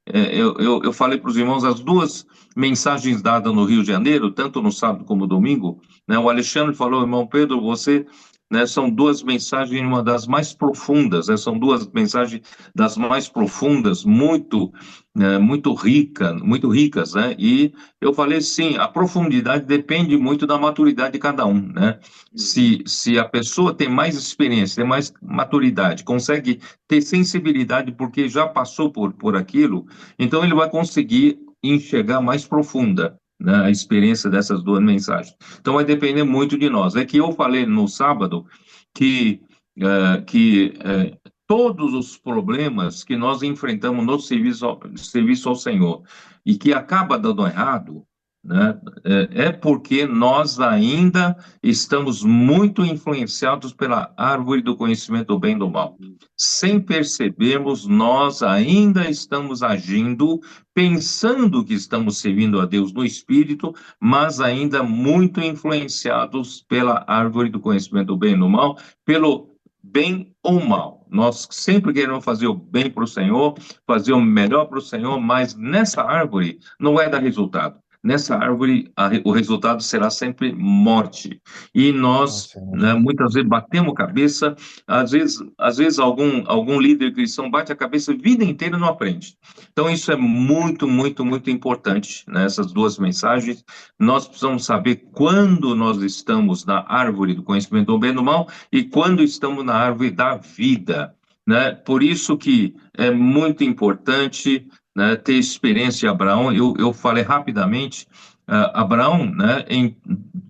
Eu falei para os irmãos as duas mensagens dadas no Rio de Janeiro, tanto no sábado como no domingo, né? O Alexandre falou, irmão Pedro, você, né, são duas mensagens, uma das mais profundas, né? São duas mensagens das mais profundas, muito, né, muito ricas, né? E eu falei, sim, a profundidade depende muito da maturidade de cada um, né? Se a pessoa tem mais experiência, tem mais maturidade, consegue ter sensibilidade porque já passou por aquilo, então ele vai conseguir enxergar mais profunda, né, a experiência dessas duas mensagens. Então vai depender muito de nós. É que eu falei no sábado que, todos os problemas que nós enfrentamos no serviço ao Senhor e que acaba dando errado, né? É porque nós ainda estamos muito influenciados pela árvore do conhecimento do bem e do mal. Sem percebermos, nós ainda estamos agindo, pensando que estamos servindo a Deus no Espírito, mas ainda muito influenciados pela árvore do conhecimento do bem e do mal, pelo bem ou mal. Nós sempre queremos fazer o bem para o Senhor, fazer o melhor para o Senhor, mas nessa árvore não vai dar resultado. Nessa árvore, o resultado será sempre morte. E nós, Nossa, né, muitas vezes batemos cabeça, às vezes algum líder cristão bate a cabeça a vida inteira e não aprende. Então, isso é muito, muito, muito importante, né, essas duas mensagens. Nós precisamos saber quando nós estamos na árvore do conhecimento do bem e do mal e quando estamos na árvore da vida, né? Por isso que é muito importante, né, ter experiência de Abraão. Eu falei rapidamente, Abraão, né,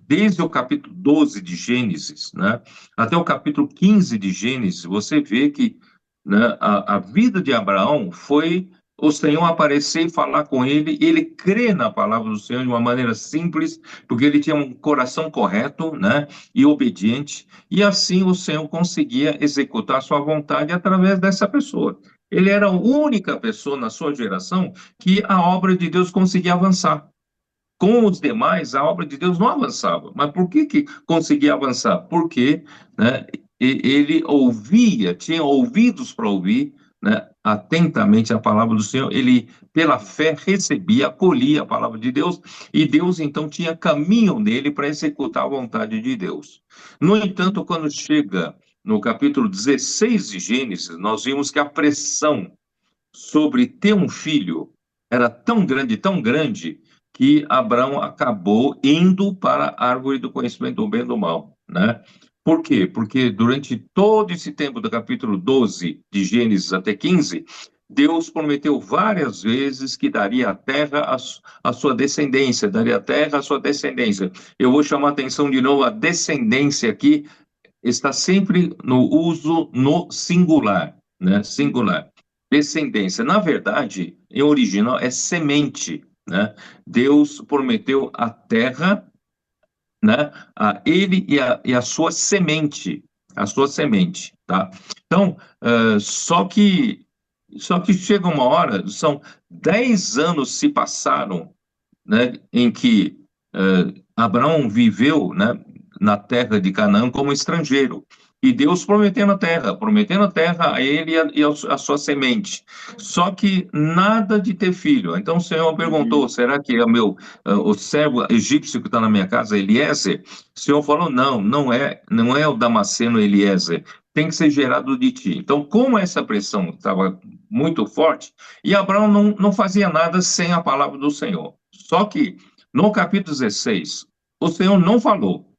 desde o capítulo 12 de Gênesis, né, até o capítulo 15 de Gênesis, você vê que, né, a vida de Abraão foi o Senhor aparecer e falar com ele crê na palavra do Senhor de uma maneira simples, porque ele tinha um coração correto, né, e obediente, e assim o Senhor conseguia executar sua vontade através dessa pessoa. Ele era a única pessoa na sua geração que a obra de Deus conseguia avançar. Com os demais, a obra de Deus não avançava. Mas por que conseguia avançar? Porque, né, ele ouvia, tinha ouvidos para ouvir, né, atentamente a palavra do Senhor. Ele, pela fé, recebia, acolhia a palavra de Deus, e Deus, então, tinha caminho nele para executar a vontade de Deus. No entanto, quando chega no capítulo 16 de Gênesis, nós vimos que a pressão sobre ter um filho era tão grande, que Abraão acabou indo para a árvore do conhecimento do bem e do mal, né? Por quê? Porque durante todo esse tempo do capítulo 12 de Gênesis até 15, Deus prometeu várias vezes que daria a terra à sua descendência, daria a terra à sua descendência. Eu vou chamar a atenção de novo, a descendência aqui está sempre no uso no singular, né? Singular. Descendência. Na verdade, em original, é semente, né? Deus prometeu a terra, né? A ele e a sua semente, tá? Então, só que chega uma hora, são 10 anos se passaram, né, em que Abraão viveu, né, na terra de Canaã como estrangeiro. E Deus prometendo a terra a ele e a sua semente. Só que nada de ter filho. Então o Senhor perguntou: será que é o servo egípcio que está na minha casa, Eliezer? O Senhor falou: não, não é o Damasceno Eliezer. Tem que ser gerado de ti. Então, como essa pressão estava muito forte, e Abraão não fazia nada sem a palavra do Senhor. Só que no capítulo 16, o Senhor não falou,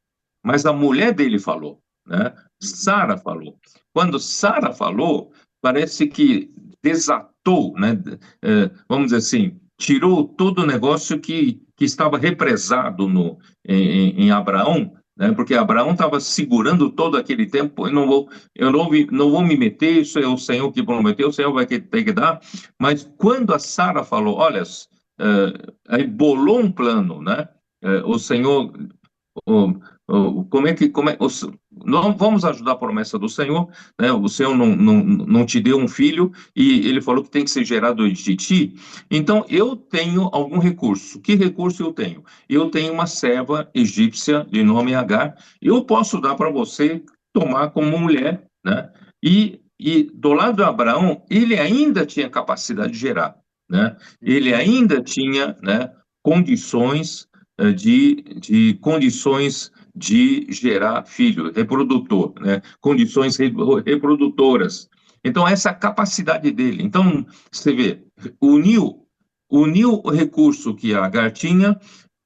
mas a mulher dele falou, né? Sara falou. Quando Sara falou, parece que desatou, né? Vamos dizer assim, tirou todo o negócio que estava represado em Abraão, né? Porque Abraão estava segurando todo aquele tempo. Eu não vou me meter, isso é o Senhor que prometeu, o Senhor vai ter que dar. Mas quando a Sara falou, olha, aí bolou um plano, né? O Senhor, não vamos ajudar a promessa do Senhor, né? O Senhor não te deu um filho e ele falou que tem que ser gerado de ti. Então eu tenho algum recurso. Que recurso eu tenho? Eu tenho uma serva egípcia de nome Agar. Eu posso dar para você tomar como mulher, né? E do lado de Abraão, ele ainda tinha capacidade de gerar, né? Ele ainda tinha, né, condições condições de gerar filho, reprodutor, né? Condições reprodutoras. Então, essa capacidade dele. Então, você vê, uniu o recurso que a Agar tinha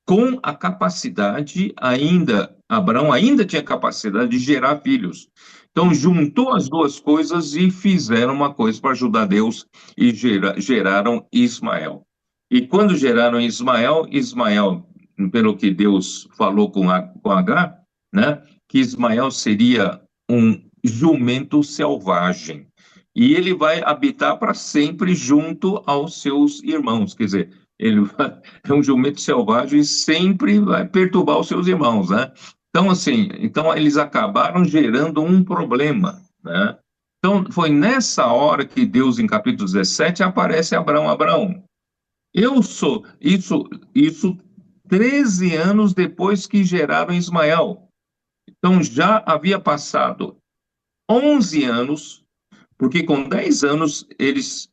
com a capacidade ainda, Abraão ainda tinha capacidade de gerar filhos. Então, juntou as duas coisas e fizeram uma coisa para ajudar Deus e geraram Ismael. E quando geraram Ismael, pelo que Deus falou com Agar, né, que Ismael seria um jumento selvagem. E ele vai habitar para sempre junto aos seus irmãos. Quer dizer, ele é um jumento selvagem e sempre vai perturbar os seus irmãos, né? Então, assim, então eles acabaram gerando um problema, né? Então, foi nessa hora que Deus, em capítulo 17, aparece a Abraão, Abraão, eu sou, isso 13 anos depois que geraram Ismael. Então, já havia passado 11 anos, porque com 10 anos eles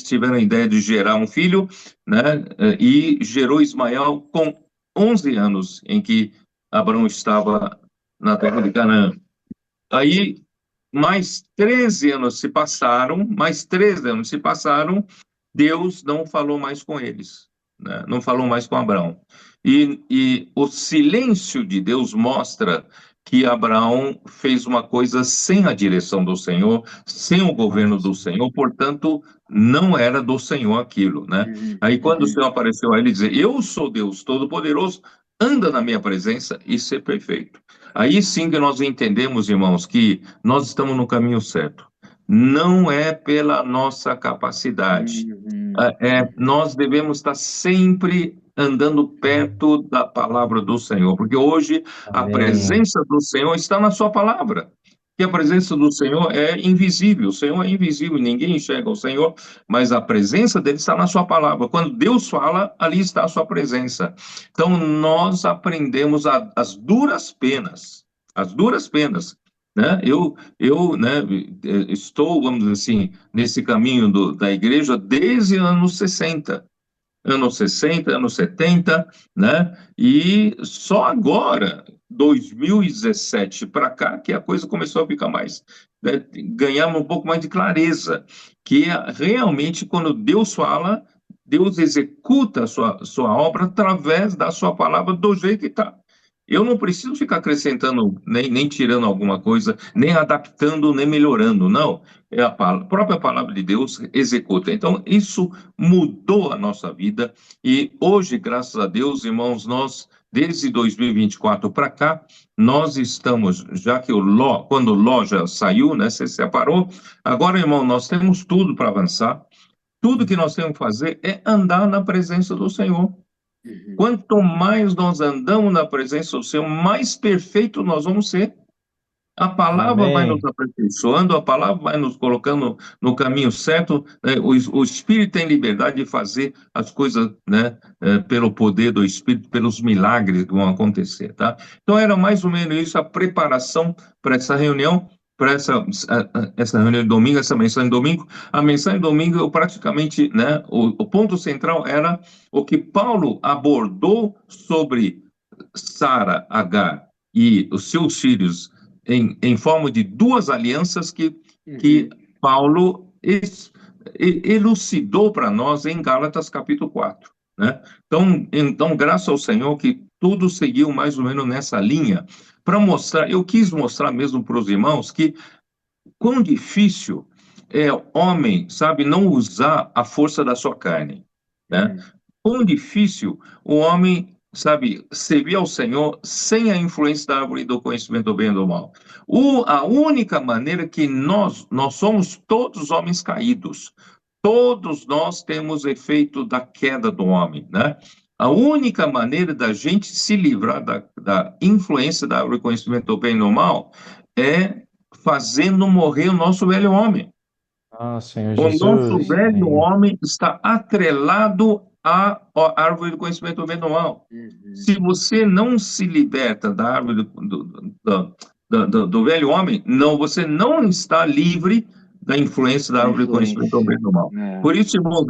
tiveram a ideia de gerar um filho, né? E gerou Ismael com 11 anos, em que Abraão estava na terra de Canaã. Aí, mais 13 anos se passaram, Deus não falou mais com eles, né? Não falou mais com Abraão. E o silêncio de Deus mostra que Abraão fez uma coisa sem a direção do Senhor, sem o governo do Senhor, portanto, não era do Senhor aquilo, né? Aí, quando o Senhor apareceu a ele dizer, eu sou Deus Todo-Poderoso, anda na minha presença e ser perfeito. Aí sim que nós entendemos, irmãos, que nós estamos no caminho certo. Não é pela nossa capacidade. Nós devemos estar sempre andando perto da palavra do Senhor, porque hoje a Amém. presença do Senhor está na sua palavra. Que a presença do Senhor é invisível, o Senhor é invisível, ninguém enxerga o Senhor, mas a presença dele está na sua palavra. Quando Deus fala, ali está a sua presença. Então nós aprendemos as duras penas, né? Né, estou, vamos dizer assim, nesse caminho da igreja desde anos 70, né? E só agora, 2017 para cá, que a coisa começou a ficar mais, né, ganhar um pouco mais de clareza, que realmente quando Deus fala, Deus executa a sua obra através da sua palavra do jeito que está. Eu não preciso ficar acrescentando, nem tirando alguma coisa, nem adaptando, nem melhorando, não. É a própria palavra de Deus executa. Então, isso mudou a nossa vida e hoje, graças a Deus, irmãos, nós, desde 2024 para cá, nós estamos, já que quando o Ló já saiu, né, se separou, agora, irmão, nós temos tudo para avançar, tudo que nós temos que fazer é andar na presença do Senhor. Quanto mais nós andamos na presença do Senhor, mais perfeito nós vamos ser. A palavra vai nos Amém. aperfeiçoando, a palavra vai nos colocando no caminho certo, né? O Espírito tem liberdade de fazer as coisas, né, pelo poder do Espírito, pelos milagres que vão acontecer, tá? Então era mais ou menos isso, a preparação para essa reunião, para essa reunião de domingo, essa mensagem de domingo. A mensagem de domingo, eu praticamente, né, o ponto central era o que Paulo abordou sobre Sara, Agar e os seus filhos em forma de duas alianças que Paulo elucidou para nós em Gálatas capítulo 4, né? Então, graças ao Senhor que tudo seguiu mais ou menos nessa linha, para mostrar, eu quis mostrar mesmo para os irmãos que quão difícil é homem, sabe, não usar a força da sua carne, né? Quão difícil o homem, sabe, servir ao Senhor sem a influência da árvore do conhecimento do bem e do mal. A única maneira que nós somos todos homens caídos, todos nós temos efeito da queda do homem, né? A única maneira da gente se livrar da influência da árvore do conhecimento do bem e do mal é fazendo morrer o nosso velho homem. Ah, Senhor O nosso Jesus. velho Amém. homem está atrelado à árvore do conhecimento do bem e do mal. Se você não se liberta da árvore do velho homem, não, você não está livre da influência da árvore do conhecimento do bem e do mal. Por isso, irmão,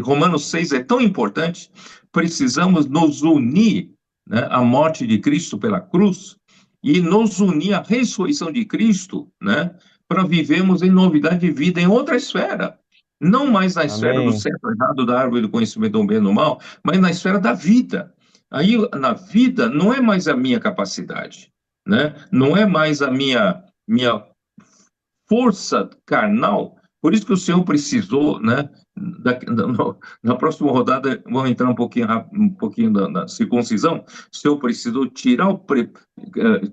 Romanos 6 é tão importante, precisamos nos unir, né, à morte de Cristo pela cruz e nos unir à ressurreição de Cristo, né, para vivermos em novidade de vida em outra esfera. Não mais na esfera do Amém. certo e errado, da árvore do conhecimento do bem e do mal, mas na esfera da vida. Aí, na vida, não é mais a minha capacidade, né? Não é mais a minha força carnal. Por isso que o Senhor precisou, né? Na próxima rodada, vamos entrar um pouquinho da circuncisão. O Senhor precisou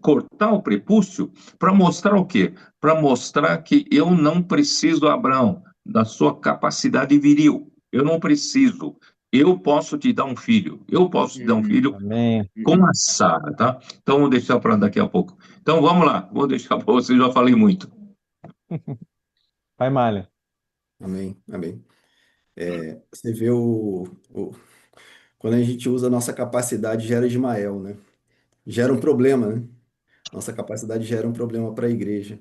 cortar o prepúcio para mostrar o quê? Para mostrar que eu não preciso, Abraão, da sua capacidade viril. eu não preciso. Eu posso te dar um filho. Eu posso te dar um filho Amém. com a Sara, tá? Então, vou deixar para daqui a pouco. Então, vamos lá. Vou deixar para você, já falei muito. Vai, Malha. Amém, amém. Você vê quando a gente usa a nossa capacidade, gera Ismael, né? Gera um problema, né? Nossa capacidade gera um problema para a igreja.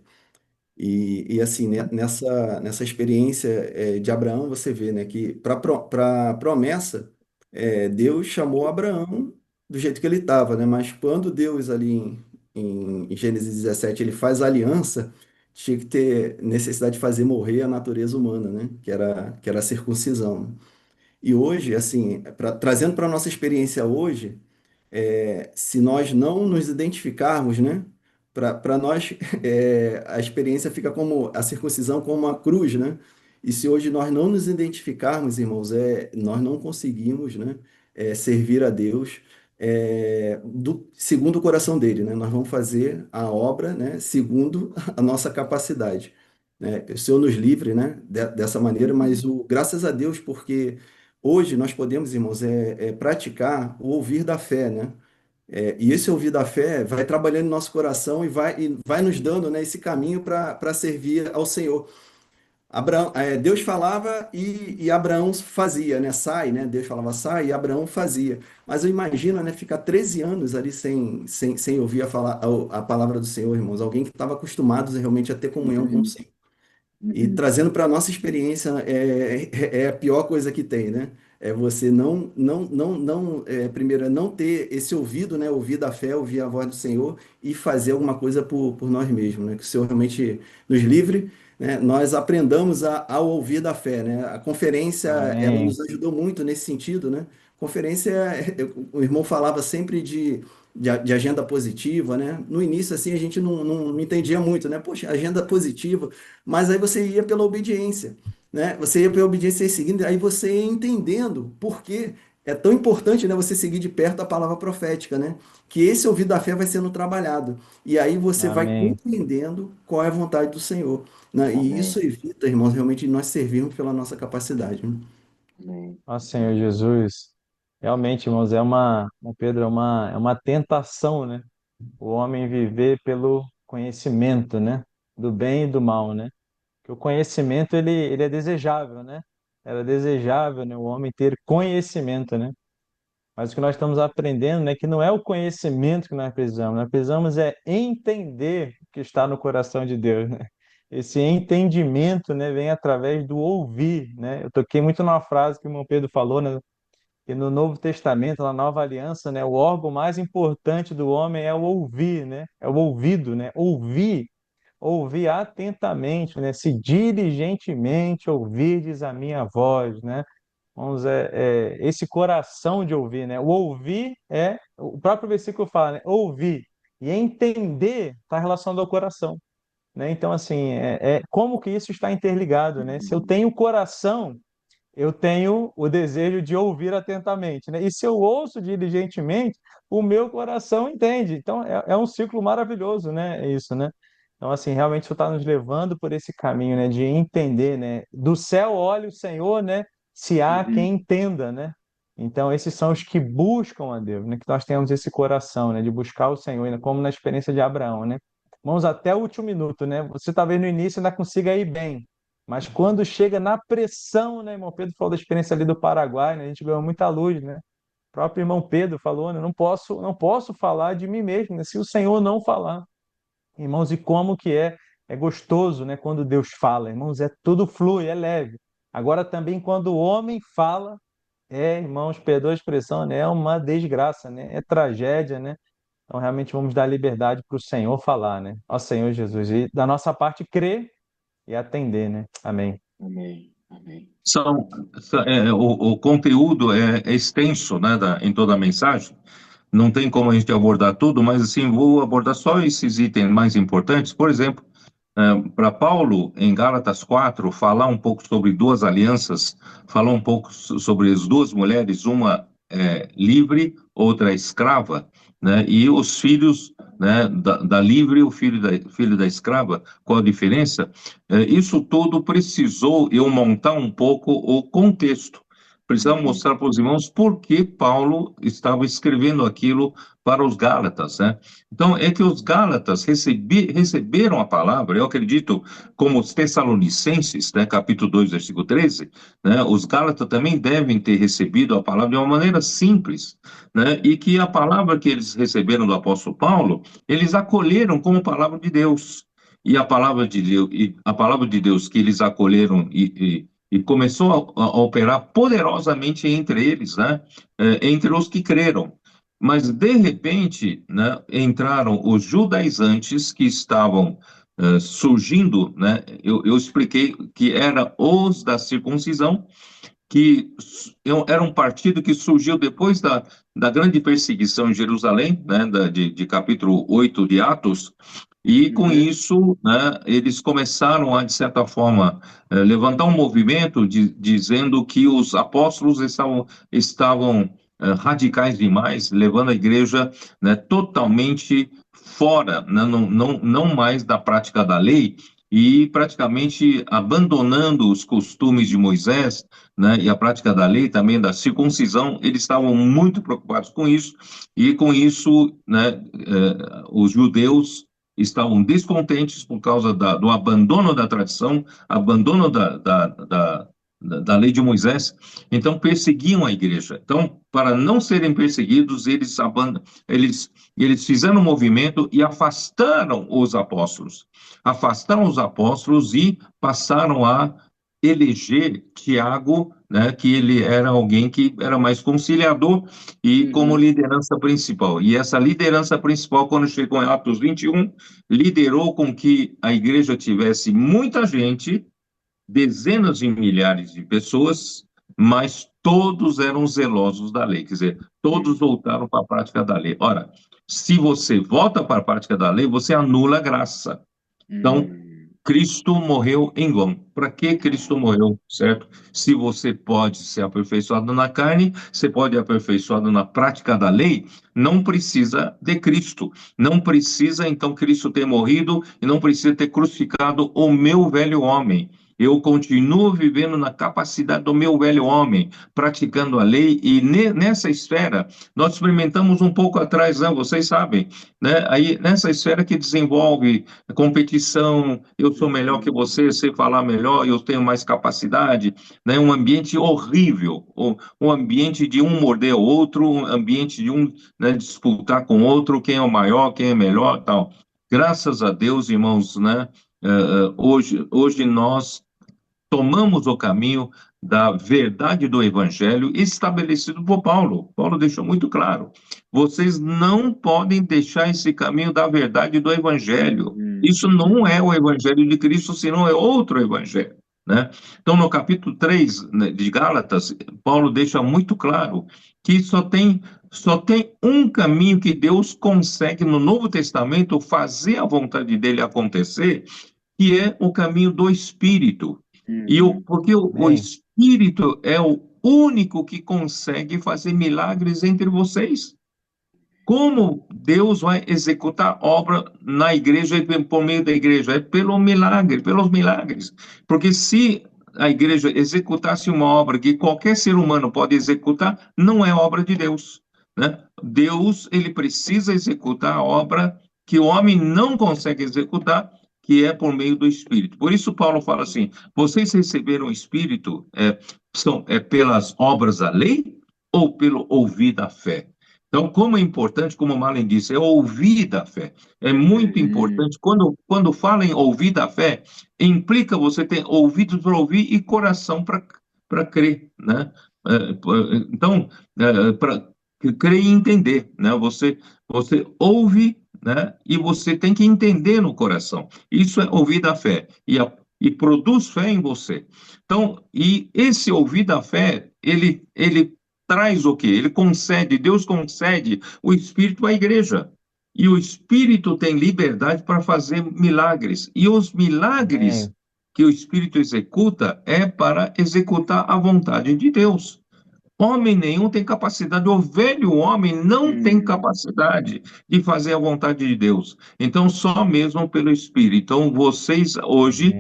E assim, né, nessa experiência de Abraão, você vê, né, que para promessa, Deus chamou Abraão do jeito que ele estava, né? Mas quando Deus ali em Gênesis 17 ele faz aliança, tinha que ter necessidade de fazer morrer a natureza humana, né? Que era a circuncisão. E hoje, assim, trazendo para a nossa experiência hoje, se nós não nos identificarmos, né? Para nós, a experiência fica como a circuncisão como uma cruz, né? E se hoje nós não nos identificarmos, irmãos, nós não conseguimos, né? Servir a Deus segundo o coração dele, né? Nós vamos fazer a obra, né? Segundo a nossa capacidade, né? O Senhor nos livre, né? Dessa maneira, mas graças a Deus, porque hoje nós podemos, irmãos, praticar o ouvir da fé, né? E esse ouvir da fé vai trabalhando no nosso coração e vai nos dando, né, esse caminho para servir ao Senhor. Deus falava e Abraão fazia, né? Sai, né? Deus falava sai e Abraão fazia. Mas eu imagino, né, ficar 13 anos ali sem ouvir a palavra do Senhor, irmãos. Alguém que estava acostumado realmente a ter comunhão com o Senhor. E trazendo para a nossa experiência, é a pior coisa que tem, né? É você primeiro, é não ter esse ouvido, né? Ouvir da fé, ouvir a voz do Senhor e fazer alguma coisa por nós mesmos, né? Que o Senhor realmente nos livre, né? Nós aprendamos a ouvir da fé, né? A conferência, ela Amém. nos ajudou muito nesse sentido, né? Conferência, o irmão falava sempre de agenda positiva, né? No início, assim, a gente não entendia muito, né? Poxa, agenda positiva, mas aí você ia pela obediência, né? Você ia pela obediência e seguindo, aí você ia entendendo por que é tão importante, né, você seguir de perto a palavra profética, né? Que esse ouvido da fé vai sendo trabalhado. E aí você vai Amém. compreendendo qual é a vontade do Senhor, né? E isso Amém. evita, irmãos, realmente nós servirmos pela nossa capacidade, né? Amém. Ó Senhor Jesus. Realmente, irmãos, Pedro, é uma tentação, né? O homem viver pelo conhecimento, né? Do bem e do mal, né? Que o conhecimento, ele é desejável, né? Era desejável, né? O homem ter conhecimento, né? Mas o que nós estamos aprendendo, né, que não é o conhecimento que nós precisamos é entender o que está no coração de Deus, né? Esse entendimento, né, vem através do ouvir, né? Eu toquei muito numa frase que o irmão Pedro falou, né, que no Novo Testamento, na Nova Aliança, né, o órgão mais importante do homem é o ouvir, né? É o ouvido, né? Ouvir atentamente, né? Se diligentemente ouvirdes a minha voz, né? Esse coração de ouvir, né? O ouvir o próprio versículo fala, né? Ouvir e entender está relacionado ao coração, né? Então, assim, como que isso está interligado, né? Se eu tenho coração, eu tenho o desejo de ouvir atentamente, né? E se eu ouço diligentemente, o meu coração entende. Então, é um ciclo maravilhoso, né? É isso, né? Então, assim, realmente isso está nos levando por esse caminho, né? De entender, né? Do céu olha o Senhor, né? Se há quem Uhum. entenda, né? Então, esses são os que buscam a Deus, né? Que nós temos esse coração, né? De buscar o Senhor, né? Como na experiência de Abraão, né? Vamos até o último minuto, né? Você talvez no início ainda consiga ir bem, mas quando chega na pressão, né, irmão Pedro falou da experiência ali do Paraguai, né, a gente ganhou muita luz, né? O próprio irmão Pedro falou, né, não posso falar de mim mesmo, né, se o Senhor não falar. Irmãos, e como que é gostoso, né, quando Deus fala, irmãos, tudo flui, é leve. Agora também quando o homem fala, irmãos, perdoa a expressão, né, é uma desgraça, né? É tragédia, né? Então realmente vamos dar liberdade para o Senhor falar, né? Ó Senhor Jesus, e da nossa parte crer e atender, né? Amém. Amém. Amém. O conteúdo é extenso, né, em toda a mensagem. Não tem como a gente abordar tudo, mas assim, vou abordar só esses itens mais importantes. Por exemplo, para Paulo, em Gálatas 4, falar um pouco sobre duas alianças, falar um pouco sobre as duas mulheres, uma livre, outra escrava, né? E os filhos, né, da livre e o filho da escrava, qual a diferença? Isso tudo precisou eu montar um pouco o contexto. precisava mostrar para os irmãos por que Paulo estava escrevendo aquilo para os Gálatas, né? Então, é que os Gálatas receberam a palavra, eu acredito, como os Tessalonicenses, né, capítulo 2, versículo 13, né, os Gálatas também devem ter recebido a palavra de uma maneira simples, né, e que a palavra que eles receberam do apóstolo Paulo, eles acolheram como palavra de Deus. E a palavra de Deus que eles acolheram e começou a operar poderosamente entre eles, né, entre os que creram. Mas, de repente, né, entraram os judaizantes que estavam surgindo, né, eu expliquei que era os da circuncisão, que era um partido que surgiu depois da grande perseguição em Jerusalém, né, de capítulo 8 de Atos, e com isso, né, eles começaram a, de certa forma, levantar um movimento dizendo que os apóstolos estavam radicais demais, levando a igreja, né, totalmente fora, né, não mais da prática da lei, e praticamente abandonando os costumes de Moisés, né, e a prática da lei, também da circuncisão. Eles estavam muito preocupados com isso, e com isso, né, os judeus estavam descontentes por causa do abandono da tradição, abandono da lei de Moisés, então perseguiam a igreja. Então, para não serem perseguidos, eles fizeram um movimento e afastaram os apóstolos. Afastaram os apóstolos e passaram a eleger Tiago, né, que ele era alguém que era mais conciliador e como liderança principal. E essa liderança principal, quando chegou em Atos 21, liderou com que a igreja tivesse muita gente, dezenas de milhares de pessoas, mas todos eram zelosos da lei, quer dizer, todos voltaram para a prática da lei. Ora, se você volta para a prática da lei, você anula a graça. Então, Cristo morreu em vão. Para que Cristo morreu, certo? Se você pode ser aperfeiçoado na carne, você pode ser aperfeiçoado na prática da lei, não precisa de Cristo. Não precisa, então, Cristo ter morrido e não precisa ter crucificado o meu velho homem. Eu continuo vivendo na capacidade do meu velho homem, praticando a lei, e nessa esfera, nós experimentamos um pouco atrás, né? Vocês sabem, né? Aí, nessa esfera que desenvolve competição, eu sou melhor que você falar melhor, eu tenho mais capacidade, né? Um ambiente horrível, um ambiente de um morder o outro, um ambiente de um, né, disputar com o outro, quem é o maior, quem é melhor, tal. Graças a Deus, irmãos, né? Hoje nós tomamos o caminho da verdade do Evangelho estabelecido por Paulo. Paulo deixou muito claro: vocês não podem deixar esse caminho da verdade do Evangelho. Isso não é o Evangelho de Cristo, senão é outro Evangelho, né? Então, no capítulo 3, né, de Gálatas, Paulo deixa muito claro que só tem um caminho que Deus consegue, no Novo Testamento, fazer a vontade dele acontecer, que é o caminho do Espírito. Porque o Espírito é o único que consegue fazer milagres entre vocês. Como Deus vai executar obra na igreja e por meio da igreja? É pelo milagre, pelos milagres. Porque se a igreja executasse uma obra que qualquer ser humano pode executar, não é obra de Deus, né? Deus, ele precisa executar a obra que o homem não consegue executar, que é por meio do Espírito. Por isso Paulo fala assim: vocês receberam o Espírito pelas obras da lei ou pelo ouvir da fé? Então, como é importante, como o Malen disse, é ouvir da fé. É muito importante. Quando fala em ouvir da fé, implica você ter ouvidos para ouvir e coração para crer, né? Então, para crer e entender, né? Você ouve, né? E você tem que entender no coração. Isso é ouvir da fé. E produz fé em você. Então, e esse ouvir da fé, ele traz o quê? Deus concede o Espírito à igreja. E o Espírito tem liberdade para fazer milagres. E os milagres que o Espírito executa é para executar a vontade de Deus. Homem nenhum tem capacidade, o velho homem não tem capacidade de fazer a vontade de Deus. Então, só mesmo pelo Espírito. Então, vocês hoje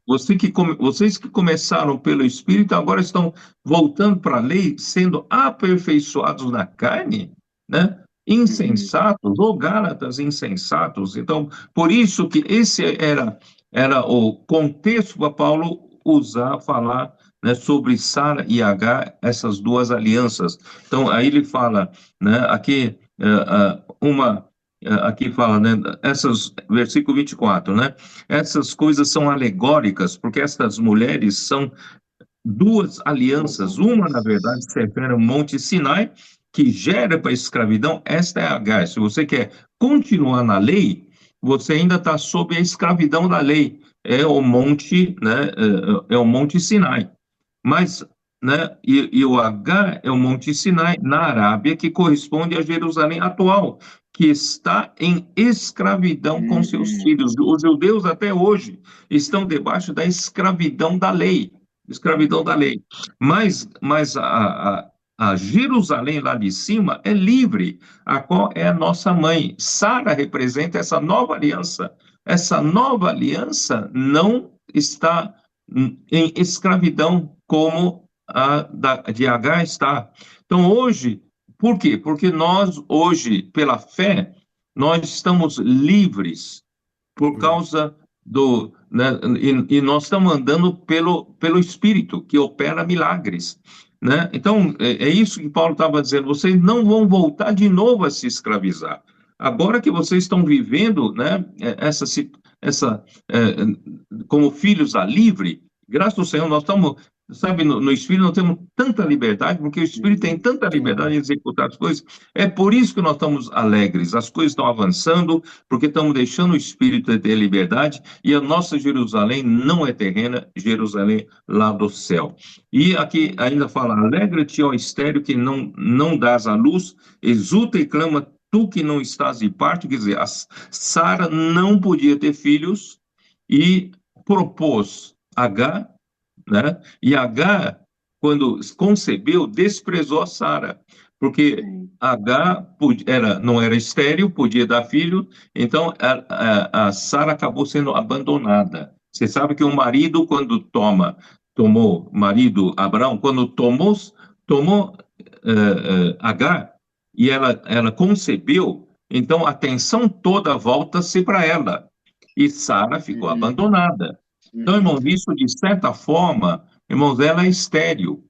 vocês que começaram pelo Espírito agora estão voltando para a lei, sendo aperfeiçoados na carne, né? Insensatos, ou Gálatas insensatos. Então, por isso que esse era o contexto para Paulo falar, né, sobre Sara e Agar, essas duas alianças. Então, aí ele fala, né, aqui, aqui fala, né, versículo 24, né? Essas coisas são alegóricas, porque essas mulheres são duas alianças. Uma, na verdade, se refere ao Monte Sinai, que gera para a escravidão. Esta é Agar. Se você quer continuar na lei, você ainda está sob a escravidão da lei. É o Monte, né, é o Monte Sinai. Mas, né, e o Agar é o Monte Sinai, na Arábia, que corresponde a Jerusalém atual, que está em escravidão com seus filhos. Os judeus, até hoje, estão debaixo da escravidão da lei. Escravidão da lei. Mas a Jerusalém lá de cima é livre, a qual é a nossa mãe. Sara representa essa nova aliança. Essa nova aliança não está em escravidão como de Agar está. Então, hoje, por quê? Porque nós, hoje, pela fé, nós estamos livres por causa né, e nós estamos andando pelo Espírito, que opera milagres, né? Então, é isso que Paulo estava dizendo, vocês não vão voltar de novo a se escravizar. Agora que vocês estão vivendo, né, como filhos a livre, graças ao Senhor, nós estamos, sabe, no Espírito nós temos tanta liberdade, porque o Espírito tem tanta liberdade de executar as coisas, é por isso que nós estamos alegres, as coisas estão avançando, porque estamos deixando o Espírito ter liberdade, e a nossa Jerusalém não é terrena, Jerusalém lá do céu. E aqui ainda fala, alegra-te, ó estéril, que não dás à luz, exulta e clama, tu que não estás de parto, quer dizer, a Sara não podia ter filhos, e propôs Agar, né? E Agar, quando concebeu, desprezou a Sara, porque Agar não era estéril, podia dar filho, então a Sara acabou sendo abandonada. Você sabe que o marido, quando tomou marido Abraão, quando tomou Agar, e ela concebeu, então a atenção toda volta-se para ela, e Sara ficou abandonada. Então, irmãos, isso de certa forma, irmãos, ela é estéril.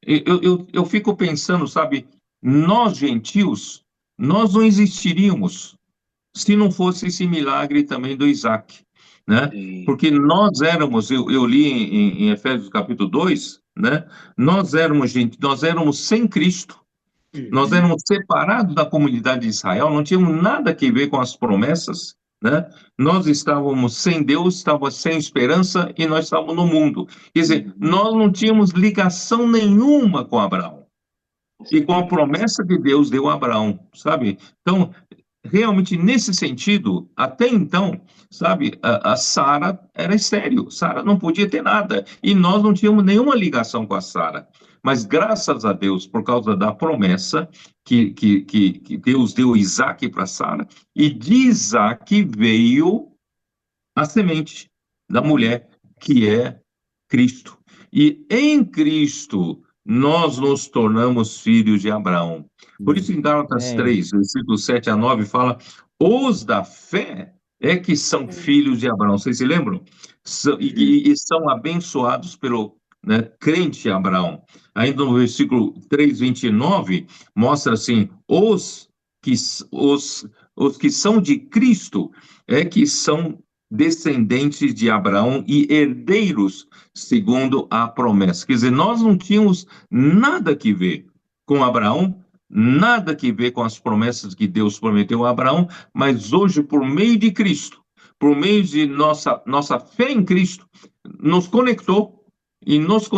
Eu fico pensando, sabe, nós gentios, nós não existiríamos se não fosse esse milagre também do Isaac, né? Porque nós éramos, eu li em Efésios capítulo 2, né? Nós éramos sem Cristo, nós éramos separados da comunidade de Israel, não tínhamos nada a ver com as promessas, né? Nós estávamos sem Deus, estávamos sem esperança e nós estávamos no mundo. Quer dizer, nós não tínhamos ligação nenhuma com Abraão e com a promessa que Deus deu a Abraão, sabe? Então, realmente, nesse sentido, até então, sabe, a Sara era estéril, Sara não podia ter nada, e nós não tínhamos nenhuma ligação com a Sara. Mas graças a Deus, por causa da promessa que Deus deu Isaac para Sara, e de Isaac veio a semente da mulher, que é Cristo. E em Cristo nós nos tornamos filhos de Abraão. Por isso, em Gálatas 3, versículos 7 a 9, fala: os da fé é que são filhos de Abraão. Vocês se lembram? E são abençoados pelo, né, crente Abraão. Ainda no versículo 3, 29, mostra assim: os que são de Cristo é que são descendentes de Abraão e herdeiros segundo a promessa. Quer dizer, nós não tínhamos nada que ver com Abraão, nada que ver com as promessas que Deus prometeu a Abraão, mas hoje, por meio de Cristo, por meio de nossa fé em Cristo, nos conectou e nós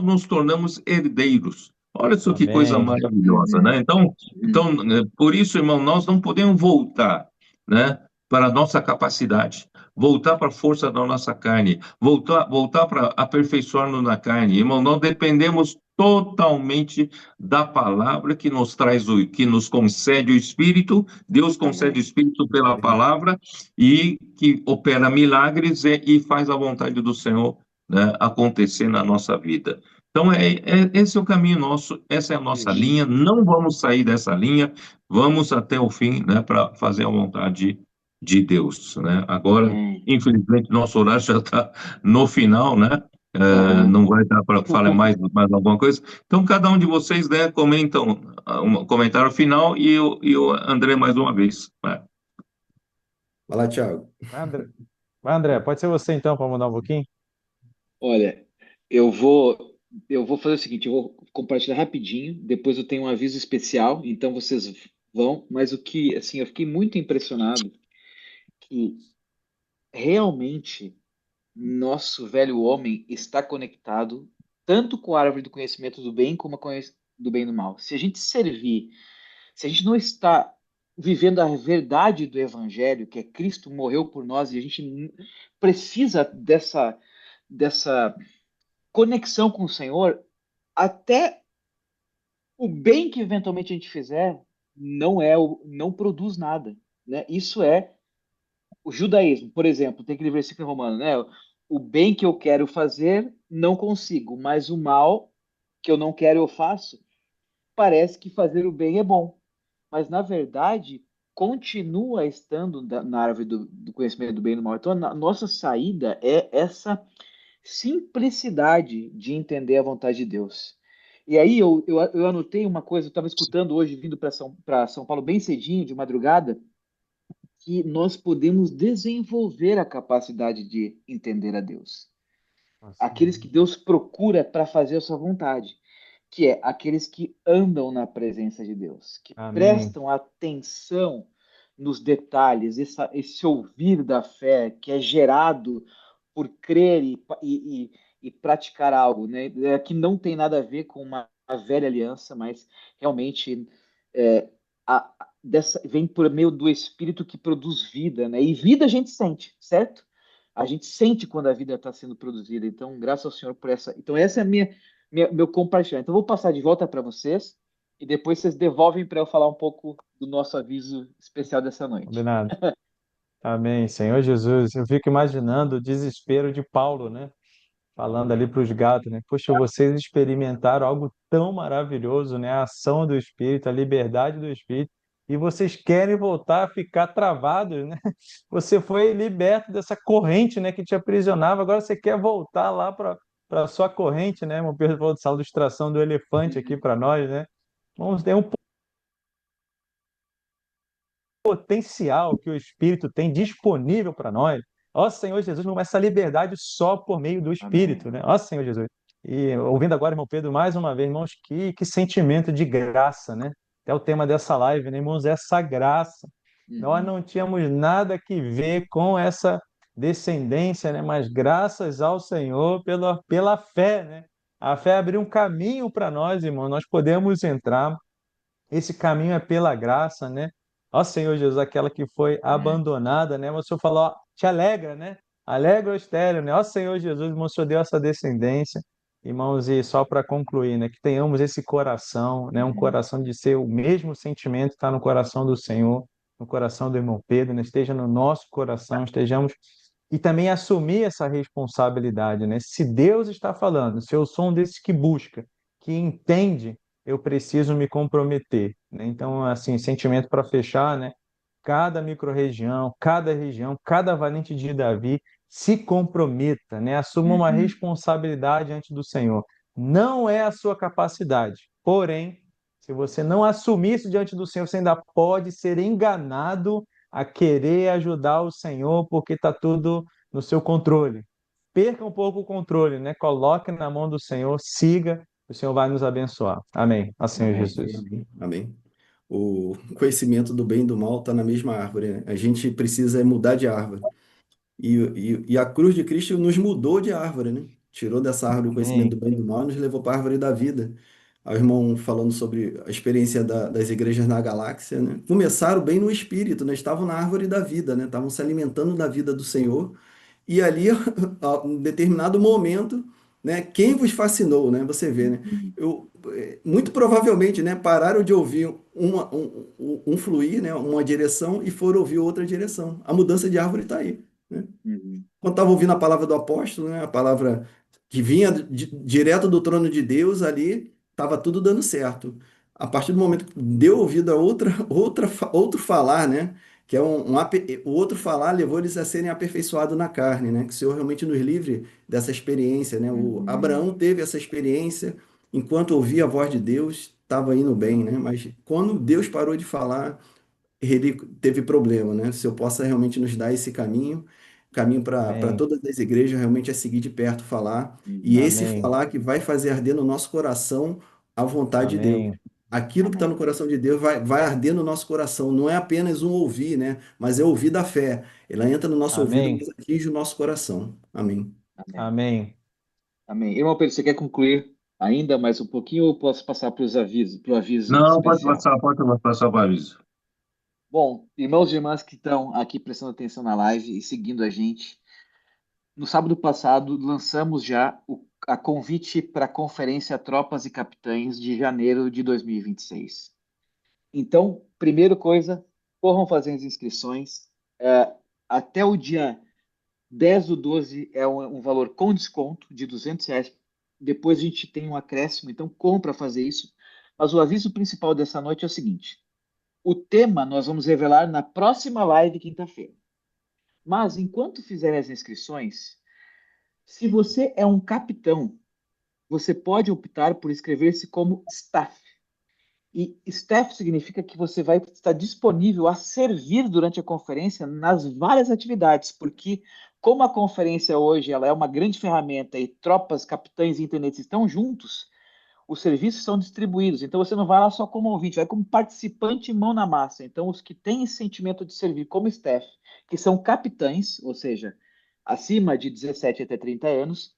nos tornamos herdeiros. Olha só que coisa maravilhosa, né? Então, por isso, irmão, nós não podemos voltar, né, para a nossa capacidade, voltar para a força da nossa carne, voltar para aperfeiçoar-nos na carne. Irmão, nós dependemos totalmente da palavra que nos traz que nos concede o Espírito, Deus concede o Amém. Espírito pela palavra e que opera milagres e faz a vontade do Senhor, né, acontecer na nossa vida. Então, esse é o caminho nosso, essa é a nossa Uhum. linha, não vamos sair dessa linha, vamos até o fim, né, para fazer a vontade de Deus, né? Agora, Amém. infelizmente, nosso horário já está no final, né? Aham. Não vai dar para falar mais alguma coisa. Então, cada um de vocês, né, comentam um comentário final e o André mais uma vez, né? Vai lá, Thiago. Vai, André, pode ser você então, para mudar um pouquinho? Olha, eu vou fazer o seguinte, eu vou compartilhar rapidinho, depois eu tenho um aviso especial, então vocês vão, mas o que, assim, eu fiquei muito impressionado que realmente nosso velho homem está conectado tanto com a árvore do conhecimento do bem como do bem e do mal. Se a gente servir, se a gente não está vivendo a verdade do evangelho, que é Cristo morreu por nós e a gente precisa dessa conexão com o Senhor, até o bem que eventualmente a gente fizer não produz nada, né? Isso é o judaísmo, por exemplo, tem aquele versículo romano, né? O bem que eu quero fazer, não consigo, mas o mal que eu não quero, eu faço. Parece que fazer o bem é bom, mas na verdade continua estando na árvore do conhecimento do bem e do mal. Então, a nossa saída é essa simplicidade de entender a vontade de Deus. E aí eu anotei uma coisa, eu estava escutando hoje, vindo para São Paulo bem cedinho, de madrugada, que nós podemos desenvolver a capacidade de entender a Deus. Aqueles que Assim. Deus procura para fazer a sua vontade, que é aqueles que andam na presença de Deus, que Amém. prestam atenção nos detalhes, esse ouvir da fé que é gerado por crer e praticar algo, né? Que não tem nada a ver com uma velha aliança, mas realmente é, vem por meio do Espírito que produz vida, né? E vida a gente sente, certo? A gente sente quando a vida está sendo produzida. Então, graças ao Senhor por essa. Então, essa é a meu compartilhamento. Então, eu vou passar de volta para vocês e depois vocês devolvem para eu falar um pouco do nosso aviso especial dessa noite. Combinado. Amém. Senhor Jesus, eu fico imaginando o desespero de Paulo, né? Falando ali para os gatos, né? Poxa, vocês experimentaram algo tão maravilhoso, né? A ação do Espírito, a liberdade do Espírito, e vocês querem voltar a ficar travados, né? Você foi liberto dessa corrente, né, que te aprisionava, agora você quer voltar lá para a sua corrente, né? Irmão Pedro falou dessa ilustração do elefante aqui para nós, né? Vamos ter um potencial que o Espírito tem disponível para nós. Ó Senhor Jesus, não é essa liberdade só por meio do Amém. Espírito, né? Ó Senhor Jesus. E ouvindo agora, irmão Pedro, mais uma vez, irmãos, que sentimento de graça, né? É o tema dessa live, né, irmãos? Essa graça. Nós Uhum. não tínhamos nada que ver com essa descendência, né? Mas graças ao Senhor pela fé, né? A fé abriu um caminho para nós, irmão. Nós podemos entrar, esse caminho é pela graça, né? Ó Senhor Jesus, aquela que foi Amém. abandonada, né? O Senhor falou, ó, te alegra, né? Alegra o estéril, né? Ó Senhor Jesus, o Senhor deu essa descendência. Irmãos, e só para concluir, né? Que tenhamos esse coração, né? Um Uhum. coração de ser o mesmo sentimento que está no coração do Senhor, no coração do irmão Pedro, né? Esteja no nosso coração, estejamos e também assumir essa responsabilidade, né? Se Deus está falando, se eu sou um desses que busca, que entende, eu preciso me comprometer, né? Então, assim, sentimento para fechar, né? Cada microrregião, cada região, cada valente de Davi se comprometa, né? Assuma uma Uhum. responsabilidade diante do Senhor. Não é a sua capacidade, porém, se você não assumir isso diante do Senhor, você ainda pode ser enganado a querer ajudar o Senhor porque está tudo no seu controle. Perca um pouco o controle, né? Coloque na mão do Senhor, siga, o Senhor vai nos abençoar. Amém. A Senhor Amém. Jesus. Amém. Amém. O conhecimento do bem e do mal está na mesma árvore, né? A gente precisa mudar de árvore. E a cruz de Cristo nos mudou de árvore, né? Tirou dessa árvore o conhecimento do Amém. bem e do mal e nos levou para a árvore da vida. Aí o irmão falando sobre a experiência das igrejas na galáxia, né? Começaram bem no espírito, né? Estavam na árvore da vida, né? Estavam se alimentando da vida do Senhor. E ali, a um determinado momento, né? Quem vos fascinou, né? Você vê, né? Uhum. Muito provavelmente, né? Pararam de ouvir um fluir, né? Uma direção e foram ouvir outra direção. A mudança de árvore está aí, né? Uhum. Quando estava ouvindo a palavra do apóstolo, né? A palavra que vinha direto do trono de Deus ali, estava tudo dando certo. A partir do momento que deu ouvido a outro falar, né? Que é o outro falar levou eles a serem aperfeiçoados na carne, né? Que o Senhor realmente nos livre dessa experiência, né? O Uhum. Abraão teve essa experiência enquanto ouvia a voz de Deus, estava indo bem, né? Mas quando Deus parou de falar, ele teve problema, né? Se eu possa realmente nos dar esse caminho para Amém. todas as igrejas realmente é seguir de perto falar, e Uhum. esse Amém. falar que vai fazer arder no nosso coração a vontade de Deus. Amém. Aquilo que está no Amém. coração de Deus vai arder no nosso coração. Não é apenas um ouvir, né? Mas é ouvir da fé. Ela entra no nosso ouvido, Amém. mas atinge o nosso coração. Amém. Amém. Amém. Amém. Irmão Pedro, você quer concluir ainda mais um pouquinho ou eu posso passar para os avisos, para o aviso Não, especial? pode passar para aviso. Bom, irmãos e irmãs que estão aqui prestando atenção na live e seguindo a gente, no sábado passado lançamos já a convite para a Conferência Tropas e Capitães de janeiro de 2026. Então, primeira coisa, corram fazer as inscrições. Até o dia 10 do 12 é um valor com desconto de R$ 200. Depois a gente tem um acréscimo, então corram para fazer isso. Mas o aviso principal dessa noite é o seguinte: o tema nós vamos revelar na próxima live, quinta-feira. Mas enquanto fizerem as inscrições, se você é um capitão, você pode optar por inscrever-se como staff. E staff significa que você vai estar disponível a servir durante a conferência nas várias atividades, porque como a conferência hoje ela é uma grande ferramenta e tropas, capitães e intendentes estão juntos, os serviços são distribuídos. Então você não vai lá só como ouvinte, vai como participante mão na massa. Então os que têm esse sentimento de servir como staff, que são capitães, ou seja, acima de 17 até 30 anos,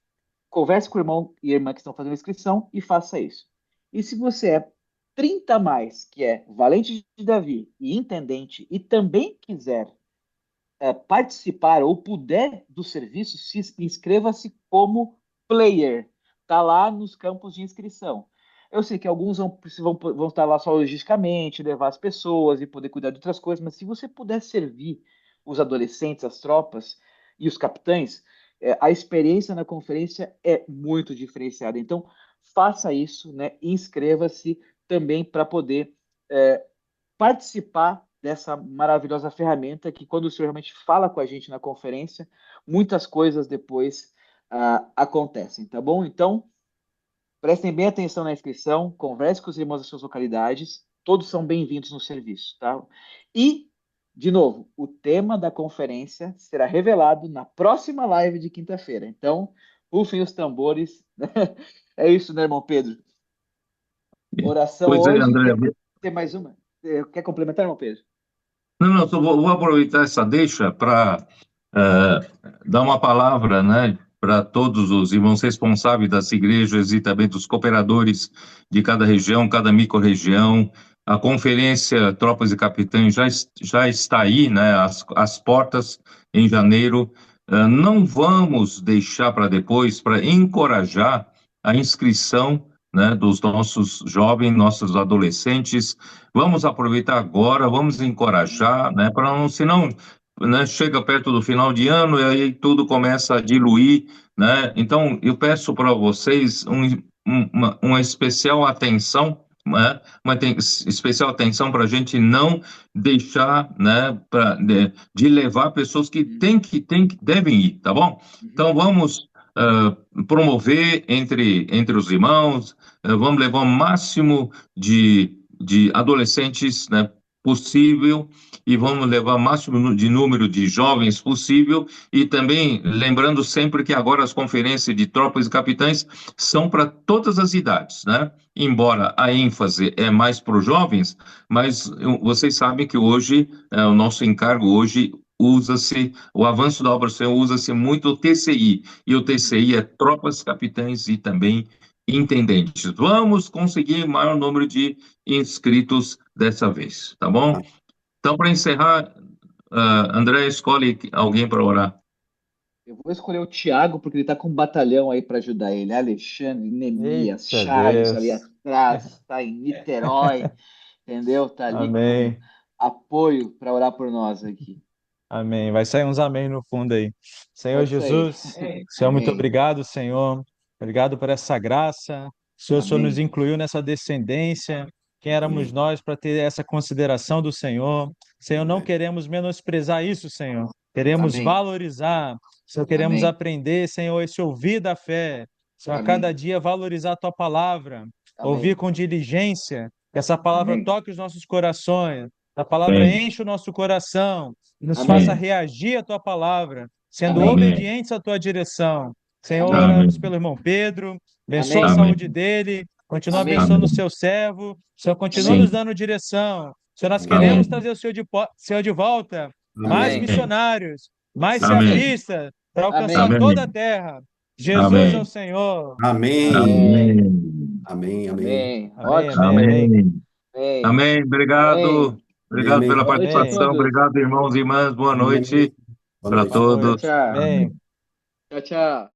converse com o irmão e a irmã que estão fazendo a inscrição e faça isso. E se você é 30 a mais, que é valente de Davi e intendente, e também quiser participar ou puder do serviço, inscreva-se como player. Está lá nos campos de inscrição. Eu sei que alguns vão estar lá só logisticamente, levar as pessoas e poder cuidar de outras coisas, mas se você puder servir os adolescentes, as tropas e os capitães, a experiência na conferência é muito diferenciada. Então, faça isso, né? Inscreva-se também para poder é, participar dessa maravilhosa ferramenta que, quando o senhor realmente fala com a gente na conferência, muitas coisas depois acontecem, tá bom? Então, prestem bem atenção na inscrição, converse com os irmãos das suas localidades, todos são bem-vindos no serviço, tá? E, de novo, o tema da conferência será revelado na próxima live de quinta-feira. Então, rufem os tambores. É isso, né, irmão Pedro? Oração Pois é, hoje. André. Tem mais uma? Quer complementar, irmão Pedro? Não, não, só vou aproveitar essa deixa para dar uma palavra, né, para todos os irmãos responsáveis das igrejas e também dos cooperadores de cada região, cada microrregião. A conferência Tropas e Capitães já está aí, né, as portas em janeiro. Não vamos deixar para depois, para encorajar a inscrição, né, dos nossos jovens, nossos adolescentes. Vamos aproveitar agora, vamos encorajar, né, para não, senão, né, chega perto do final de ano e aí tudo começa a diluir, né? Então, eu peço para vocês uma especial atenção, né? Especial atenção para a gente não deixar, né, de levar pessoas que devem ir, tá bom? Uhum. Então, vamos promover entre os irmãos, vamos levar o máximo de adolescentes, né, possível, e vamos levar o máximo de número de jovens possível, e também lembrando sempre que agora as conferências de tropas e capitães são para todas as idades, né? Embora a ênfase é mais para os jovens, mas vocês sabem que hoje, o nosso encargo hoje usa-se, o avanço da obra do Senhor usa-se muito o TCI, e o TCI é tropas, capitães e também intendentes. Vamos conseguir maior número de inscritos dessa vez, tá bom? Então, para encerrar, André, escolhe alguém para orar. Eu vou escolher o Thiago porque ele tá com um batalhão aí para ajudar ele. Alexandre, Neemias, Eita Charles ali Deus. atrás, tá em Niterói, entendeu? Tá ali com Amém. apoio para orar por nós aqui. Amém. Vai sair uns amém no fundo aí. Senhor Pode sair. Jesus, Senhor, muito Amém. obrigado, Senhor. Obrigado por essa graça. O Senhor nos Amém. incluiu nessa descendência. Quem éramos Amém. nós para ter essa consideração do Senhor? Senhor, não Verdade. queremos menosprezar isso, Senhor. Queremos Amém. valorizar. Senhor, queremos Amém. aprender, Senhor, esse ouvir da fé. Senhor, a cada Amém. dia valorizar a tua palavra, ouvir Amém. com diligência, que essa palavra Amém. toque os nossos corações, a palavra Amém. enche o nosso coração e nos faça Amém. reagir à tua palavra, sendo Amém. Amém. obedientes à tua direção. Senhor, Amém. oramos Amém. pelo irmão Pedro, abençoa a Amém. saúde Amém. dele, continua Amém. abençoando o Amém. seu servo, Senhor, continua nos Amém. Sim. dando direção. Senhor, nós Amém. queremos Amém. trazer o Senhor de volta, mais Amém. Amém. missionários, mais Sim. Amém. ceifistas, para alcançar Amém. toda a Amém. terra. Jesus é o Amém. Senhor. Amém. Amém. Amém. Amém. Amém. Amém. Amém, amém, Ótimo. amém. Amém. Amém. Amém. Amém. Obrigado. Amém. Obrigado Amém. pela Boa noite a Amém. participação. todos. Obrigado, irmãos e irmãs. Boa Amém. noite Boa para noite. Boa Tchau, todos. noite. tchau. Amém. Amém. Tchau, tchau.